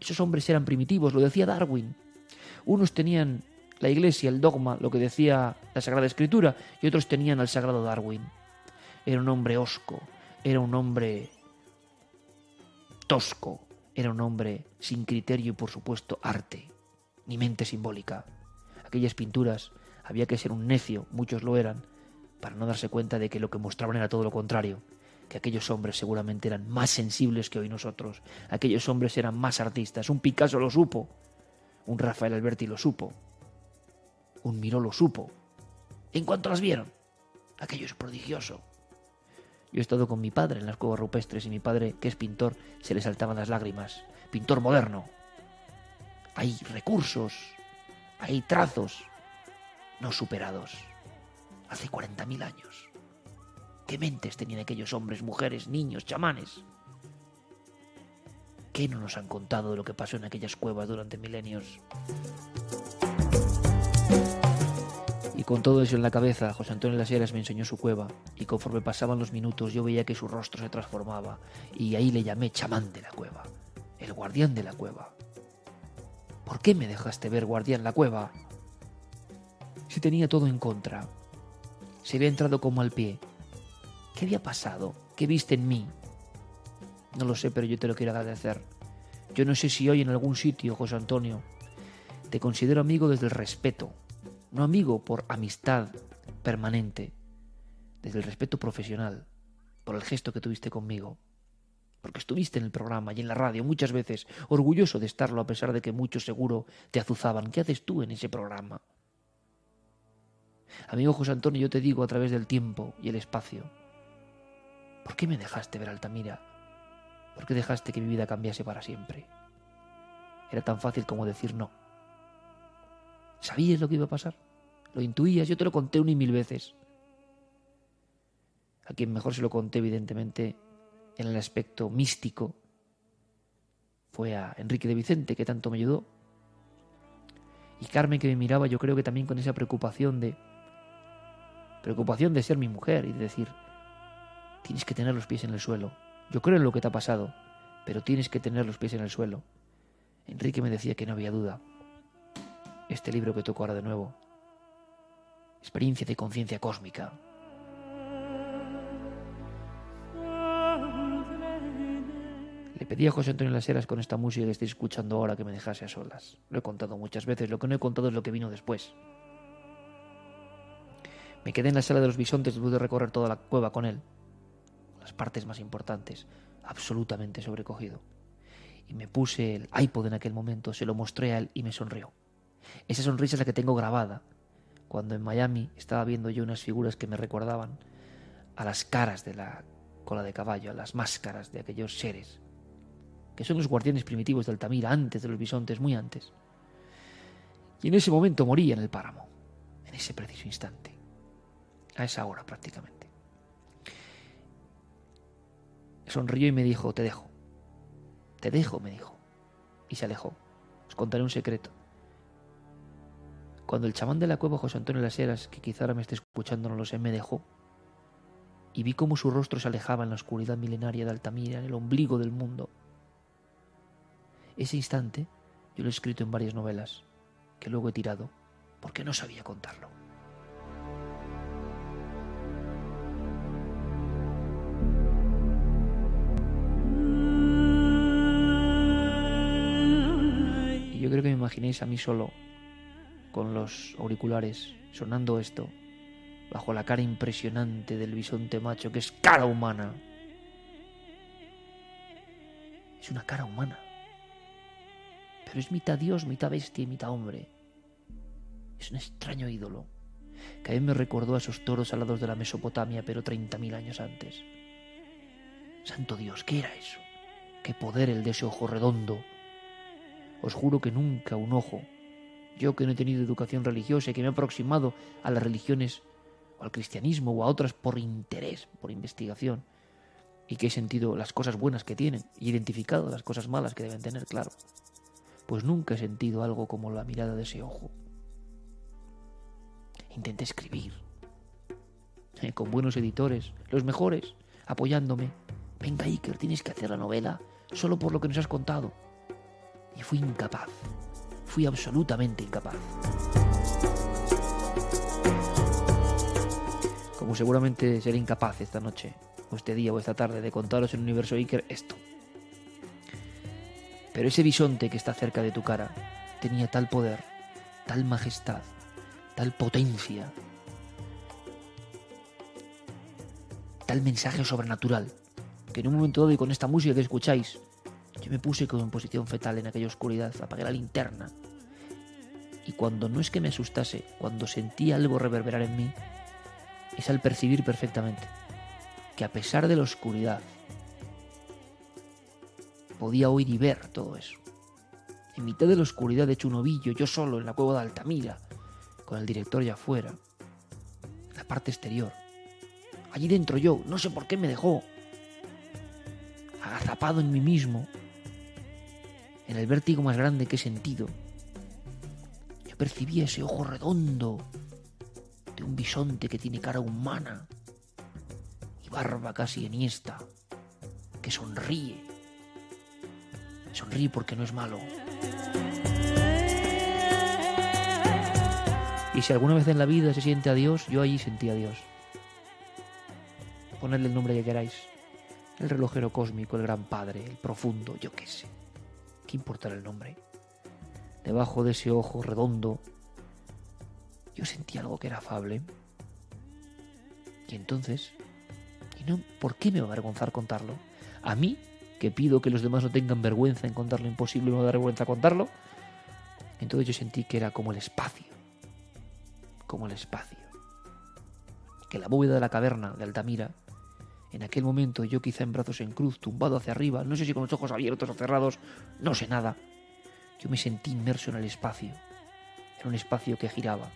Esos hombres eran primitivos, lo decía Darwin. Unos tenían la Iglesia, el dogma, lo que decía la Sagrada Escritura, y otros tenían al sagrado Darwin. Era un hombre hosco, era un hombre tosco, era un hombre sin criterio y, por supuesto, arte, ni mente simbólica. Aquellas pinturas había que ser un necio, muchos lo eran, para no darse cuenta de que lo que mostraban era todo lo contrario, que aquellos hombres seguramente eran más sensibles que hoy nosotros, aquellos hombres eran más artistas. Un Picasso lo supo, un Rafael Alberti lo supo, un Miró lo supo. En cuanto las vieron, aquello es prodigioso. Yo he estado con mi padre en las cuevas rupestres y mi padre, que es pintor, se le saltaban las lágrimas. Pintor moderno. Hay recursos, hay trazos no superados. Hace 40.000 años. ¿Qué mentes tenían aquellos hombres, mujeres, niños, chamanes? ¿Qué no nos han contado de lo que pasó en aquellas cuevas durante milenios? Y con todo eso en la cabeza, José Antonio Las Heras me enseñó su cueva, y conforme pasaban los minutos yo veía que su rostro se transformaba, y ahí le llamé chamán de la cueva, el guardián de la cueva. ¿Por qué me dejaste ver, guardián, la cueva? Si tenía todo en contra. Se había entrado como al pie. ¿Qué había pasado? ¿Qué viste en mí? No lo sé, pero yo te lo quiero agradecer. Yo no sé si hoy en algún sitio, José Antonio, te considero amigo desde el respeto, no amigo por amistad permanente, desde el respeto profesional, por el gesto que tuviste conmigo, porque estuviste en el programa y en la radio muchas veces, orgulloso de estarlo a pesar de que muchos seguro te azuzaban. ¿Qué haces tú en ese programa? Amigo José Antonio, yo te digo a través del tiempo y el espacio, ¿por qué me dejaste ver Altamira? ¿Por qué dejaste que mi vida cambiase para siempre? Era tan fácil como decir no. ¿Sabías lo que iba a pasar? ¿Lo intuías? Yo te lo conté 1 y 1000 veces. A quien mejor se lo conté, evidentemente, en el aspecto místico, fue a Enrique de Vicente, que tanto me ayudó. Y Carmen, que me miraba, yo creo que también con esa preocupación de ser mi mujer y de decir, tienes que tener los pies en el suelo. Yo creo en lo que te ha pasado, pero tienes que tener los pies en el suelo. Enrique me decía que no había duda. Este libro que toco ahora de nuevo, Experiencia de conciencia cósmica. Le pedí a José Antonio Las Heras con esta música que estoy escuchando ahora que me dejase a solas. Lo he contado muchas veces, lo que no he contado es lo que vino después. Me quedé en la sala de los bisontes después de recorrer toda la cueva con él. Las partes más importantes, absolutamente sobrecogido. Y me puse el iPod en aquel momento, se lo mostré a él y me sonrió. Esa sonrisa es la que tengo grabada, cuando en Miami estaba viendo yo unas figuras que me recordaban a las caras de la cola de caballo, a las máscaras de aquellos seres, que son los guardianes primitivos de Altamira, antes de los bisontes, muy antes. Y en ese momento moría en el páramo, en ese preciso instante, a esa hora prácticamente. Sonrió y me dijo, te dejo, me dijo, y se alejó. Os contaré un secreto. Cuando el chamán de la cueva, José Antonio Las Heras, que quizá ahora me esté escuchando, no lo sé, me dejó, y vi cómo su rostro se alejaba en la oscuridad milenaria de Altamira, en el ombligo del mundo. Ese instante yo lo he escrito en varias novelas, que luego he tirado, porque no sabía contarlo. Y yo creo que me imaginéis a mí solo, con los auriculares, sonando esto, bajo la cara impresionante del bisonte macho, que es cara humana. Es una cara humana. Pero es mitad dios, mitad bestia y mitad hombre. Es un extraño ídolo, que a mí me recordó a esos toros alados de la Mesopotamia, pero 30.000 años antes. Santo Dios, ¿qué era eso? ¿Qué poder el de ese ojo redondo? Os juro que nunca un ojo, yo que no he tenido educación religiosa y que me he aproximado a las religiones o al cristianismo o a otras por interés, por investigación, y que he sentido las cosas buenas que tienen y identificado las cosas malas que deben tener, claro, pues nunca he sentido algo como la mirada de ese ojo. Intenté escribir, con buenos editores, los mejores, apoyándome. Venga, Iker, tienes que hacer la novela solo por lo que nos has contado. Y fui incapaz. Fui absolutamente incapaz. Como seguramente seré incapaz esta noche, o este día o esta tarde, de contaros en Universo Iker esto. Pero ese bisonte que está cerca de tu cara tenía tal poder, tal majestad, tal potencia, tal mensaje sobrenatural, que en un momento dado y con esta música que escucháis, yo me puse como en posición fetal en aquella oscuridad, apagué la linterna, y cuando no es que me asustase, cuando sentí algo reverberar en mí, es al percibir perfectamente que a pesar de la oscuridad podía oír y ver todo eso. En mitad de la oscuridad, hecho un ovillo, yo solo en la cueva de Altamira, con el director ya afuera, en la parte exterior. Allí dentro yo, no sé por qué me dejó, agazapado en mí mismo, en el vértigo más grande que he sentido. Yo percibía ese ojo redondo de un bisonte que tiene cara humana y barba casi enhiesta, que sonríe. Sonríe porque no es malo. Y si alguna vez en la vida se siente a Dios, yo allí sentí a Dios. Ponedle el nombre que queráis. El relojero cósmico, el gran padre, el profundo, yo qué sé. ¿Qué importa el nombre? Debajo de ese ojo redondo, yo sentí algo que era afable. Y entonces, ¿por qué me va a avergonzar contarlo? A mí, que pido que los demás no tengan vergüenza en contar lo imposible y no dar vergüenza contarlo. Entonces yo sentí que era como el espacio. Como el espacio. Que la bóveda de la caverna de Altamira, en aquel momento yo quizá en brazos en cruz, tumbado hacia arriba, no sé si con los ojos abiertos o cerrados, no sé nada. Yo me sentí inmerso en el espacio. Era un espacio que giraba.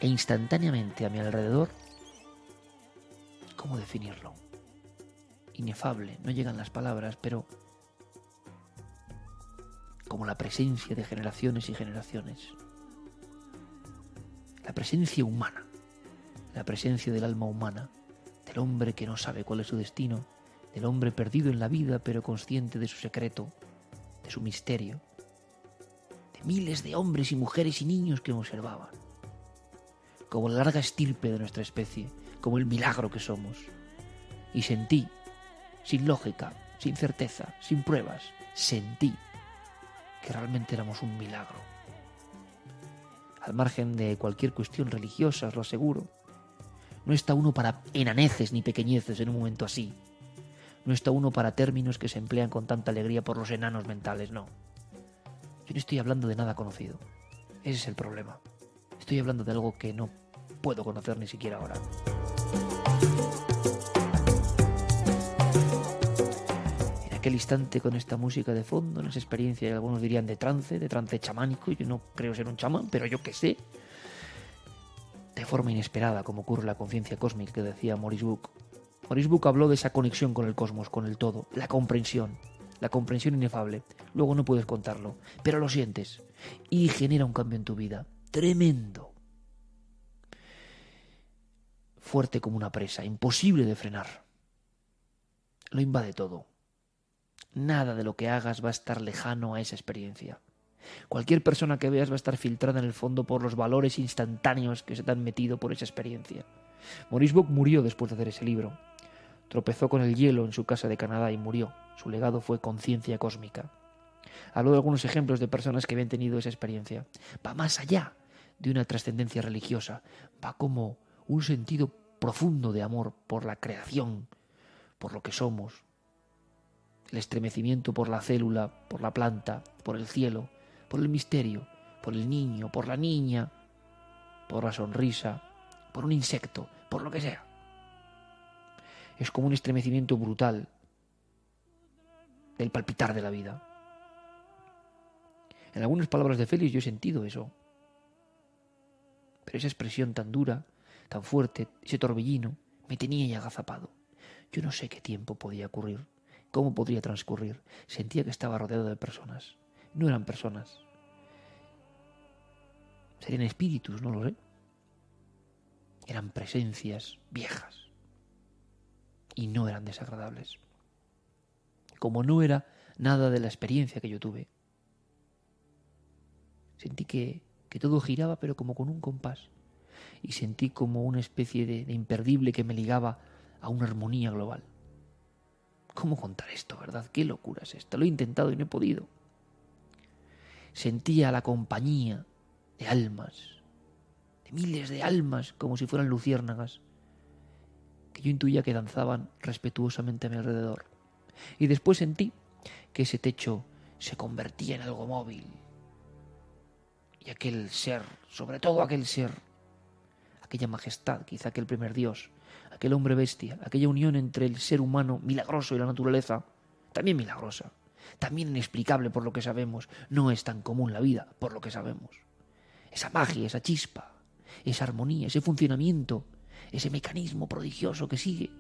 E instantáneamente a mi alrededor, ¿cómo definirlo? Inefable, no llegan las palabras, pero como la presencia de generaciones y generaciones. La presencia humana, la presencia del alma humana, del hombre que no sabe cuál es su destino, del hombre perdido en la vida pero consciente de su secreto, de su misterio, de miles de hombres y mujeres y niños que me observaban, como la larga estirpe de nuestra especie, como el milagro que somos. Y sentí, sin lógica, sin certeza, sin pruebas, sentí que realmente éramos un milagro. Al margen de cualquier cuestión religiosa, os lo aseguro, no está uno para enaneces ni pequeñeces en un momento así. No está uno para términos que se emplean con tanta alegría por los enanos mentales, no. Yo no estoy hablando de nada conocido. Ese es el problema. Estoy hablando de algo que no puedo conocer ni siquiera ahora. En aquel instante, con esta música de fondo, en esa experiencia, algunos dirían de trance chamánico, yo no creo ser un chamán, pero yo qué sé, de forma inesperada, como ocurre en la conciencia cósmica que decía Maurice Bucke. Maurice Bucke habló de esa conexión con el cosmos, con el todo, la comprensión inefable. Luego no puedes contarlo, pero lo sientes y genera un cambio en tu vida tremendo, fuerte como una presa, imposible de frenar. Lo invade todo. Nada de lo que hagas va a estar lejano a esa experiencia. Cualquier persona que veas va a estar filtrada en el fondo por los valores instantáneos que se te han metido por esa experiencia. Maurice Bucke murió después de hacer ese libro. Tropezó con el hielo en su casa de Canadá y murió. Su legado fue conciencia cósmica. Habló de algunos ejemplos de personas que habían tenido esa experiencia. Va más allá de una trascendencia religiosa. Va como un sentido profundo de amor por la creación, por lo que somos. El estremecimiento por la célula, por la planta, por el cielo, por el misterio, por el niño, por la niña, por la sonrisa, por un insecto, por lo que sea. Es como un estremecimiento brutal del palpitar de la vida. En algunas palabras de Félix yo he sentido eso. Pero esa expresión tan dura, tan fuerte, ese torbellino, me tenía ya agazapado. Yo no sé qué tiempo podía ocurrir, cómo podría transcurrir. Sentía que estaba rodeado de personas. No eran personas. Serían espíritus, no lo sé. Eran presencias viejas. Y no eran desagradables. Como no era nada de la experiencia que yo tuve. Sentí que todo giraba, pero como con un compás. Y sentí como una especie de imperdible que me ligaba a una armonía global. ¿Cómo contar esto, verdad? ¿Qué locura es esta? Lo he intentado y no he podido. Sentía la compañía de almas, de miles de almas, como si fueran luciérnagas, que yo intuía que danzaban respetuosamente a mi alrededor. Y después sentí que ese techo se convertía en algo móvil. Y aquel ser, sobre todo aquel ser, aquella majestad, quizá aquel primer Dios, aquel hombre bestia, aquella unión entre el ser humano milagroso y la naturaleza, también milagrosa, también inexplicable por lo que sabemos, no es tan común la vida por lo que sabemos. Esa magia, esa chispa, esa armonía, ese funcionamiento, ese mecanismo prodigioso que sigue,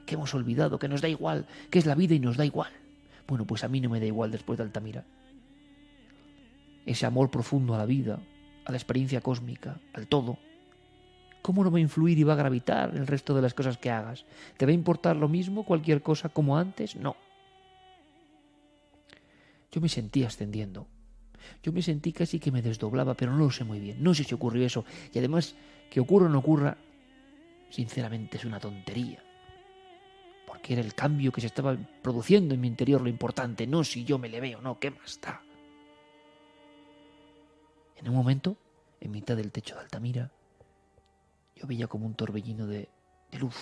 que hemos olvidado, que nos da igual, que es la vida y nos da igual. Bueno, pues a mí no me da igual después de Altamira. Ese amor profundo a la vida, a la experiencia cósmica, al todo. ¿Cómo no va a influir y va a gravitar el resto de las cosas que hagas? ¿Te va a importar lo mismo cualquier cosa como antes? No. Yo me sentí ascendiendo. Yo me sentí casi que me desdoblaba, pero no lo sé muy bien. No sé si ocurrió eso. Y además, que ocurra o no ocurra, sinceramente es una tontería. porque era el cambio que se estaba produciendo en mi interior lo importante, no si yo me le veo o no, ¿qué más da? En un momento, en mitad del techo de Altamira, yo veía como un torbellino de luz,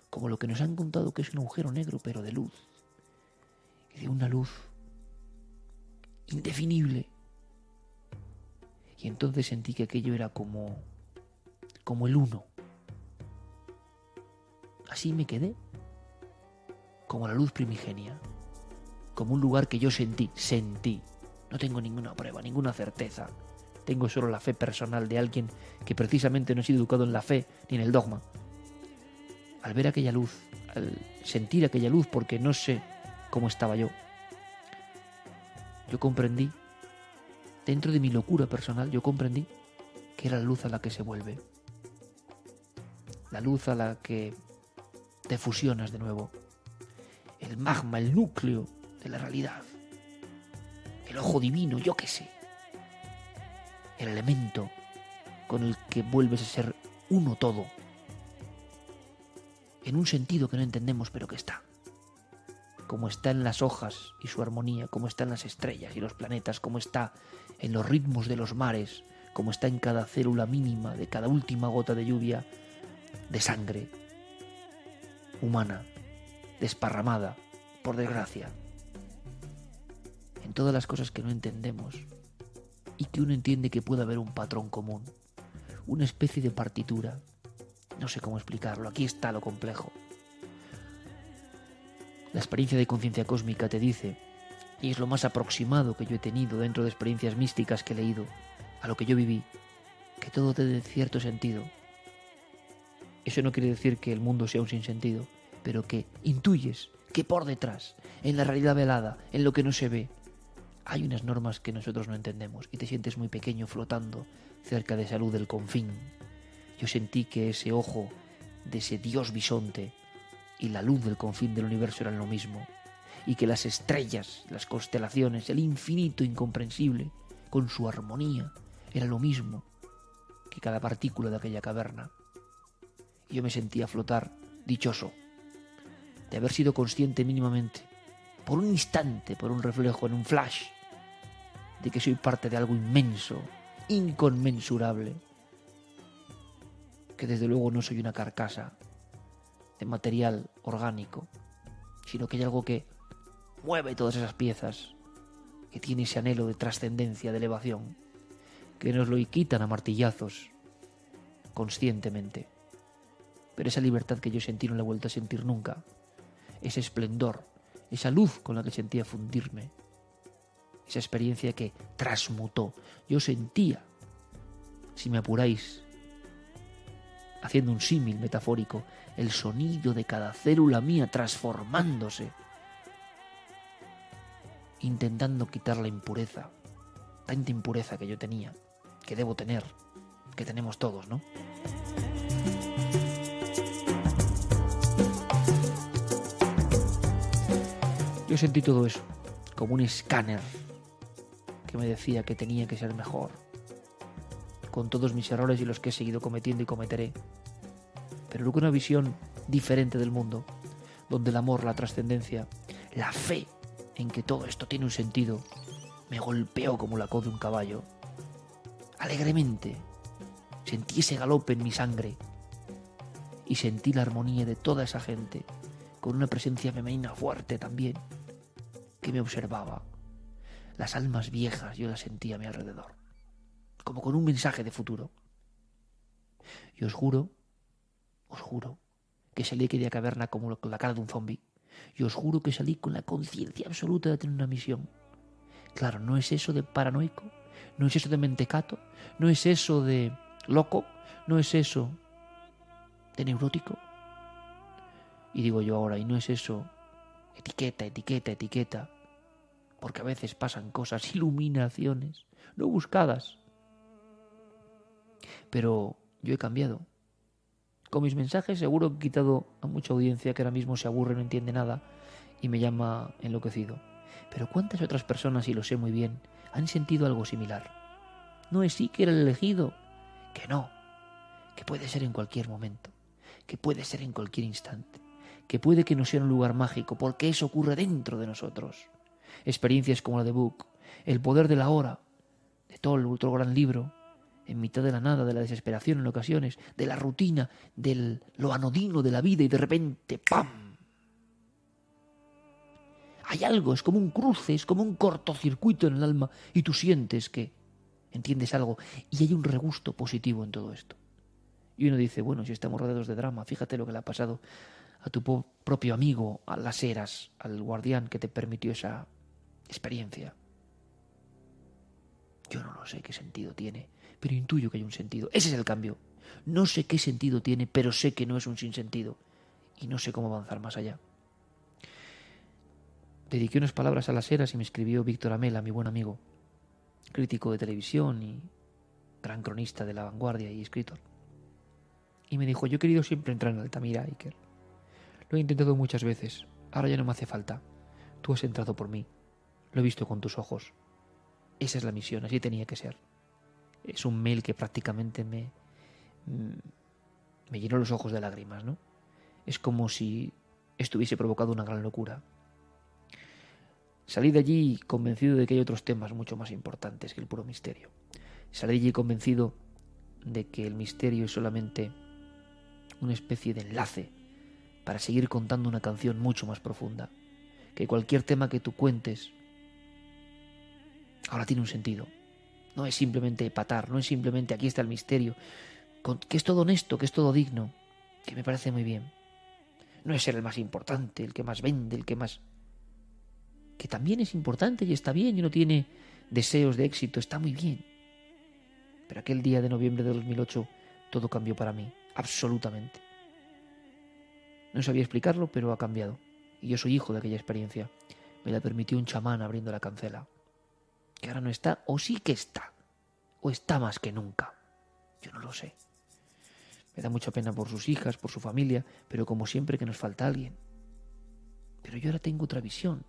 como lo que nos han contado que es un agujero negro, pero de luz, y de una luz indefinible. Y entonces sentí que aquello era como el uno. Así me quedé, como la luz primigenia, como un lugar que yo sentí. No tengo ninguna prueba, ninguna certeza. Tengo solo la fe personal de alguien que precisamente no ha sido educado en la fe ni en el dogma. Al ver aquella luz, al sentir aquella luz, porque no sé cómo estaba yo comprendí, dentro de mi locura personal, yo comprendí que era la luz a la que se vuelve. La luz a la que te fusionas de nuevo. El magma, el núcleo de la realidad. El ojo divino, yo qué sé. El elemento con el que vuelves a ser uno todo. En un sentido que no entendemos, pero que está. Como está en las hojas y su armonía, como está en las estrellas y los planetas, como está en los ritmos de los mares, como está en cada célula mínima de cada última gota de lluvia de sangre humana, desparramada, por desgracia, en todas las cosas que no entendemos y que uno entiende que puede haber un patrón común, una especie de partitura. No sé cómo explicarlo, aquí está lo complejo. La experiencia de conciencia cósmica te dice, y es lo más aproximado que yo he tenido dentro de experiencias místicas que he leído, a lo que yo viví, que todo tiene cierto sentido. Eso no quiere decir que el mundo sea un sinsentido, pero que intuyes que por detrás, en la realidad velada, en lo que no se ve, hay unas normas que nosotros no entendemos y te sientes muy pequeño flotando cerca de esa luz del confín. Yo sentí que ese ojo de ese dios bisonte y la luz del confín del universo eran lo mismo, y que las estrellas, las constelaciones, el infinito incomprensible, con su armonía, era lo mismo que cada partícula de aquella caverna. Y yo me sentía flotar, dichoso, de haber sido consciente mínimamente, por un instante, por un reflejo, en un flash, de que soy parte de algo inmenso, inconmensurable, que desde luego no soy una carcasa de material orgánico, sino que hay algo que mueve todas esas piezas, que tiene ese anhelo de trascendencia, de elevación, que nos lo quitan a martillazos conscientemente. Pero esa libertad que yo sentí no la he vuelto a sentir nunca, ese esplendor, esa luz con la que sentía fundirme, esa experiencia que transmutó. Yo sentía, si me apuráis, haciendo un símil metafórico, el sonido de cada célula mía transformándose, intentando quitar la impureza, tanta impureza que yo tenía, que debo tener, que tenemos todos, ¿no? Yo sentí todo eso, como un escáner que me decía que tenía que ser mejor, con todos mis errores y los que he seguido cometiendo y cometeré, pero luego una visión diferente del mundo, donde el amor, la trascendencia, la fe en que todo esto tiene un sentido, me golpeó como la coz de un caballo. Alegremente sentí ese galope en mi sangre y sentí la armonía de toda esa gente, con una presencia femenina fuerte también, que me observaba. Las almas viejas yo las sentía a mi alrededor, como con un mensaje de futuro. Y os juro que salí de aquella caverna como con la cara de un zombi. Y os juro que salí con la conciencia absoluta de tener una misión. Claro, no es eso de paranoico, no es eso de mentecato, no es eso de loco, no es eso de neurótico. Y digo yo ahora, y no es eso etiqueta, porque a veces pasan cosas, iluminaciones, no buscadas. Pero yo he cambiado. Con mis mensajes seguro que he quitado a mucha audiencia que ahora mismo se aburre, no entiende nada y me llama enloquecido. Pero ¿cuántas otras personas, y lo sé muy bien, han sentido algo similar? No es sí que era el elegido, que no, que puede ser en cualquier momento, que puede ser en cualquier instante, que puede que no sea un lugar mágico, porque eso ocurre dentro de nosotros. Experiencias como la de Book, el poder de la hora, de Toll, otro gran libro, en mitad de la nada, de la desesperación en ocasiones, de la rutina, de lo anodino de la vida y de repente ¡pam! Hay algo, es como un cruce, es como un cortocircuito en el alma y tú sientes que entiendes algo y hay un regusto positivo en todo esto. Y uno dice, bueno, si estamos rodeados de drama, fíjate lo que le ha pasado a tu propio amigo, a las eras, al guardián que te permitió esa experiencia. Yo no lo sé qué sentido tiene, pero intuyo que hay un sentido. Ese es el cambio. No sé qué sentido tiene, pero sé que no es un sinsentido. Y no sé cómo avanzar más allá. Dediqué unas palabras a las eras y me escribió Víctor Amela, mi buen amigo, crítico de televisión y gran cronista de La Vanguardia y escritor. Y me dijo, yo he querido siempre entrar en Altamira, Iker. Lo he intentado muchas veces. Ahora ya no me hace falta. Tú has entrado por mí. Lo he visto con tus ojos. Esa es la misión, así tenía que ser. Es un mail que prácticamente me llenó los ojos de lágrimas, ¿no? Es como si estuviese provocado una gran locura. Salí de allí convencido de que hay otros temas mucho más importantes que el puro misterio. Salí de allí convencido de que el misterio es solamente una especie de enlace para seguir contando una canción mucho más profunda. Que cualquier tema que tú cuentes ahora tiene un sentido. No es simplemente epatar, no es simplemente aquí está el misterio, que es todo honesto, que es todo digno, que me parece muy bien. No es ser el más importante, el que más vende, el que más... que también es importante y está bien y uno tiene deseos de éxito, está muy bien. Pero aquel día de noviembre de 2008 todo cambió para mí, absolutamente. No sabía explicarlo, pero ha cambiado. Y yo soy hijo de aquella experiencia. Me la permitió un chamán abriendo la cancela. Que ahora no está, o sí que está, o está más que nunca. Yo no lo sé. Me da mucha pena por sus hijas, por su familia, pero como siempre que nos falta alguien. Pero yo ahora tengo otra visión.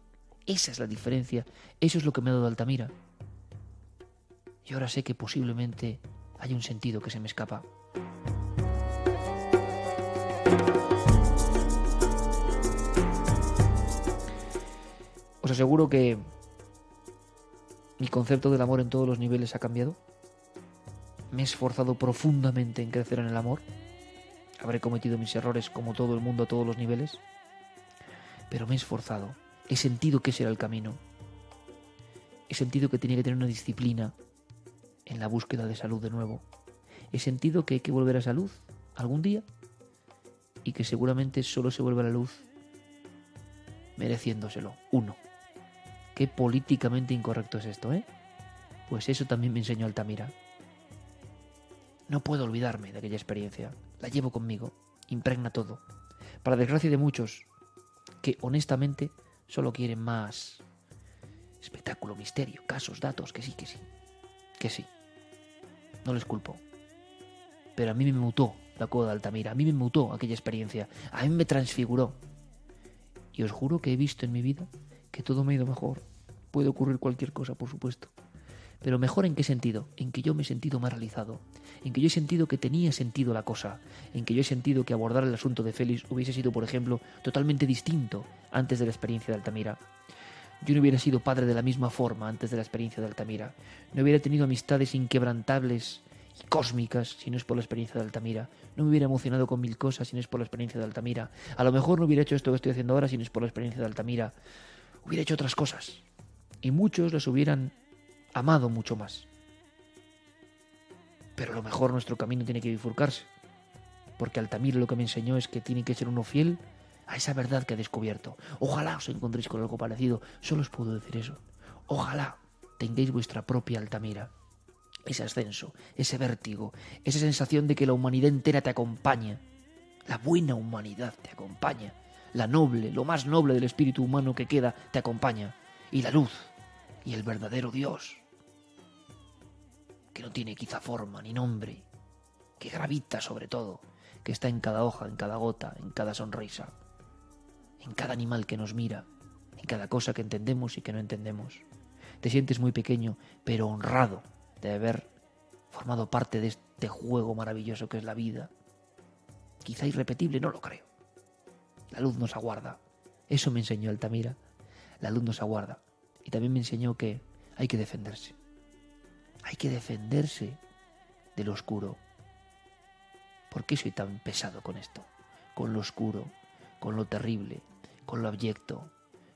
Esa es la diferencia. Eso es lo que me ha dado Altamira. Y ahora sé que posiblemente hay un sentido que se me escapa. Os aseguro que mi concepto del amor en todos los niveles ha cambiado. Me he esforzado profundamente en crecer en el amor. Habré cometido mis errores como todo el mundo a todos los niveles. Pero me he esforzado. He sentido que ese era el camino. He sentido que tenía que tener una disciplina en la búsqueda de salud de nuevo. He sentido que hay que volver a salud algún día y que seguramente solo se vuelve a la luz mereciéndoselo. Uno. Qué políticamente incorrecto es esto, ¿eh? Pues eso también me enseñó Altamira. No puedo olvidarme de aquella experiencia. La llevo conmigo. Impregna todo. Para desgracia de muchos que honestamente solo quieren más espectáculo, misterio, casos, datos, que sí, que sí. Que sí. No les culpo. Pero a mí me mutó la cueva de Altamira. A mí me mutó aquella experiencia. A mí me transfiguró. Y os juro que he visto en mi vida que todo me ha ido mejor. Puede ocurrir cualquier cosa, por supuesto. Pero mejor ¿en qué sentido? En que yo me he sentido más realizado. En que yo he sentido que tenía sentido la cosa. En que yo he sentido que abordar el asunto de Félix hubiese sido, por ejemplo, totalmente distinto antes de la experiencia de Altamira. Yo no hubiera sido padre de la misma forma antes de la experiencia de Altamira. No hubiera tenido amistades inquebrantables y cósmicas si no es por la experiencia de Altamira. No me hubiera emocionado con 1000 cosas si no es por la experiencia de Altamira. A lo mejor no hubiera hecho esto que estoy haciendo ahora si no es por la experiencia de Altamira. Hubiera hecho otras cosas. Y muchos las hubieran amado mucho más. Pero a lo mejor nuestro camino tiene que bifurcarse. Porque Altamira lo que me enseñó es que tiene que ser uno fiel a esa verdad que ha descubierto. Ojalá os encontréis con algo parecido. Solo os puedo decir eso. Ojalá tengáis vuestra propia Altamira. Ese ascenso, ese vértigo, esa sensación de que la humanidad entera te acompaña. La buena humanidad te acompaña. La noble, lo más noble del espíritu humano que queda, te acompaña. Y la luz, y el verdadero Dios, que no tiene quizá forma ni nombre, que gravita sobre todo, que está en cada hoja, en cada gota, en cada sonrisa, en cada animal que nos mira, en cada cosa que entendemos y que no entendemos. Te sientes muy pequeño, pero honrado de haber formado parte de este juego maravilloso que es la vida. Quizá irrepetible, no lo creo. La luz nos aguarda. Eso me enseñó Altamira. La luz nos aguarda. Y también me enseñó que hay que defenderse. Hay que defenderse de lo oscuro. ¿Por qué soy tan pesado con esto? Con lo oscuro, con lo terrible, con lo abyecto,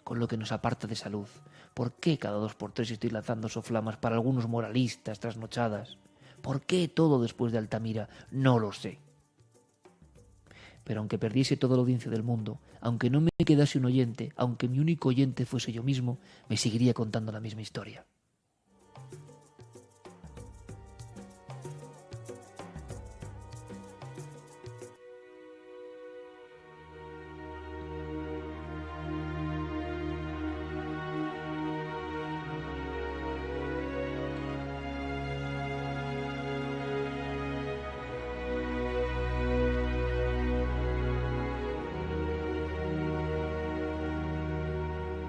con lo que nos aparta de salud. ¿Por qué cada 2x3 estoy lanzando soflamas para algunos moralistas trasnochadas? ¿Por qué todo después de Altamira? No lo sé. Pero aunque perdiese toda la audiencia del mundo, aunque no me quedase un oyente, aunque mi único oyente fuese yo mismo, me seguiría contando la misma historia.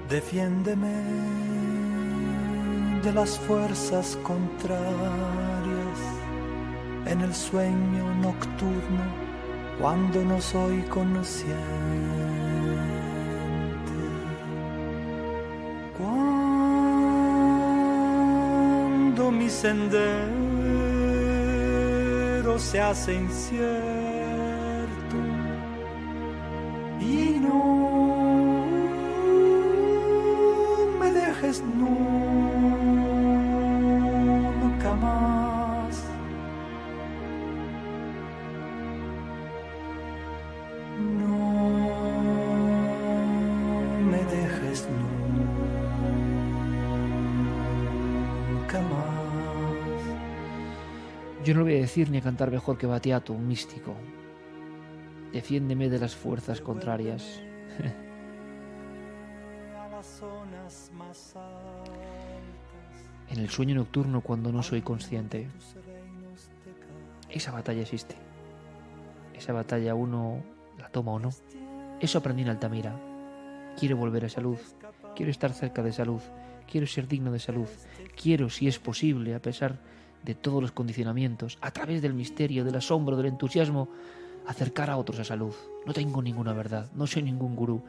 Defiéndeme de las fuerzas contrarias en el sueño nocturno cuando no soy consciente. Cuando mi sendero se hace incierto y no nunca más. No me dejes nunca más. Yo no voy a decir ni a cantar mejor que Battiato, un místico. Defiéndeme de las fuerzas contrarias. En el sueño nocturno cuando no soy consciente. Esa batalla existe. Esa batalla uno la toma o no. Eso aprendí en Altamira. Quiero volver a esa luz. Quiero estar cerca de esa luz. Quiero ser digno de esa luz. Quiero, si es posible, a pesar de todos los condicionamientos, a través del misterio, del asombro, del entusiasmo, acercar a otros a esa luz. No tengo ninguna verdad. No soy ningún gurú.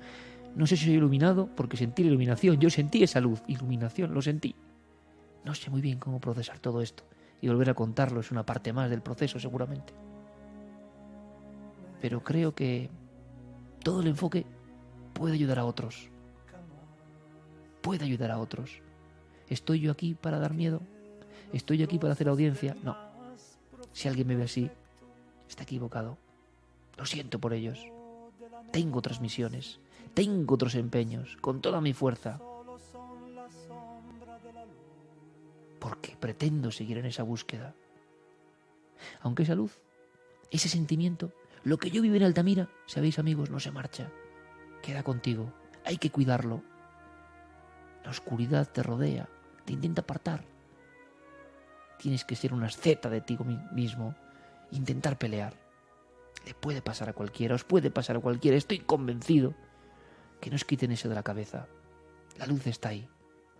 No sé si soy iluminado porque sentí la iluminación. Yo sentí esa luz, iluminación, lo sentí. No sé muy bien cómo procesar todo esto. Y volver a contarlo es una parte más del proceso, seguramente. Pero creo que todo el enfoque puede ayudar a otros. Puede ayudar a otros. ¿Estoy yo aquí para dar miedo? ¿Estoy yo aquí para hacer audiencia? No. Si alguien me ve así, está equivocado. Lo siento por ellos. Tengo otras misiones. Tengo otros empeños, con toda mi fuerza. Porque pretendo seguir en esa búsqueda. Aunque esa luz, ese sentimiento, lo que yo vivo en Altamira, sabéis amigos, no se marcha. Queda contigo, hay que cuidarlo. La oscuridad te rodea, te intenta apartar. Tienes que ser una asceta de ti mismo, intentar pelear. Le puede pasar a cualquiera, os puede pasar a cualquiera, estoy convencido. Que no os quiten eso de la cabeza. La luz está ahí.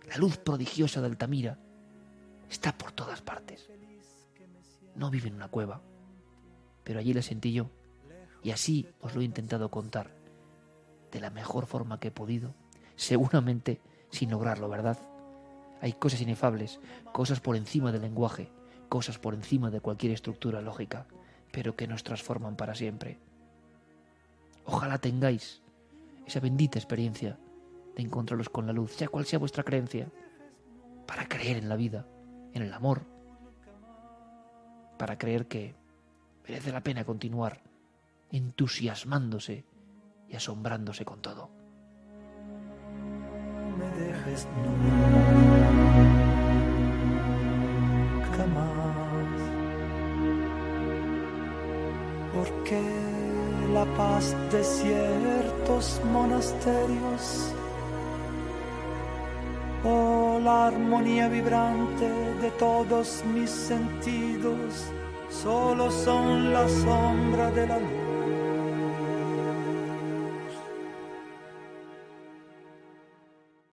La luz prodigiosa de Altamira está por todas partes. No vive en una cueva, pero allí la sentí yo. Y así os lo he intentado contar. De la mejor forma que he podido. Seguramente sin lograrlo, ¿verdad? Hay cosas inefables, cosas por encima del lenguaje, cosas por encima de cualquier estructura lógica, pero que nos transforman para siempre. Ojalá tengáis esa bendita experiencia de encontraros con la luz, sea cual sea vuestra creencia, para creer en la vida, en el amor, para creer que merece la pena continuar entusiasmándose y asombrándose con todo. No me dejes nunca más, porque la paz de ciertos monasterios o la armonía vibrante de todos mis sentidos solo son la sombra de la luz.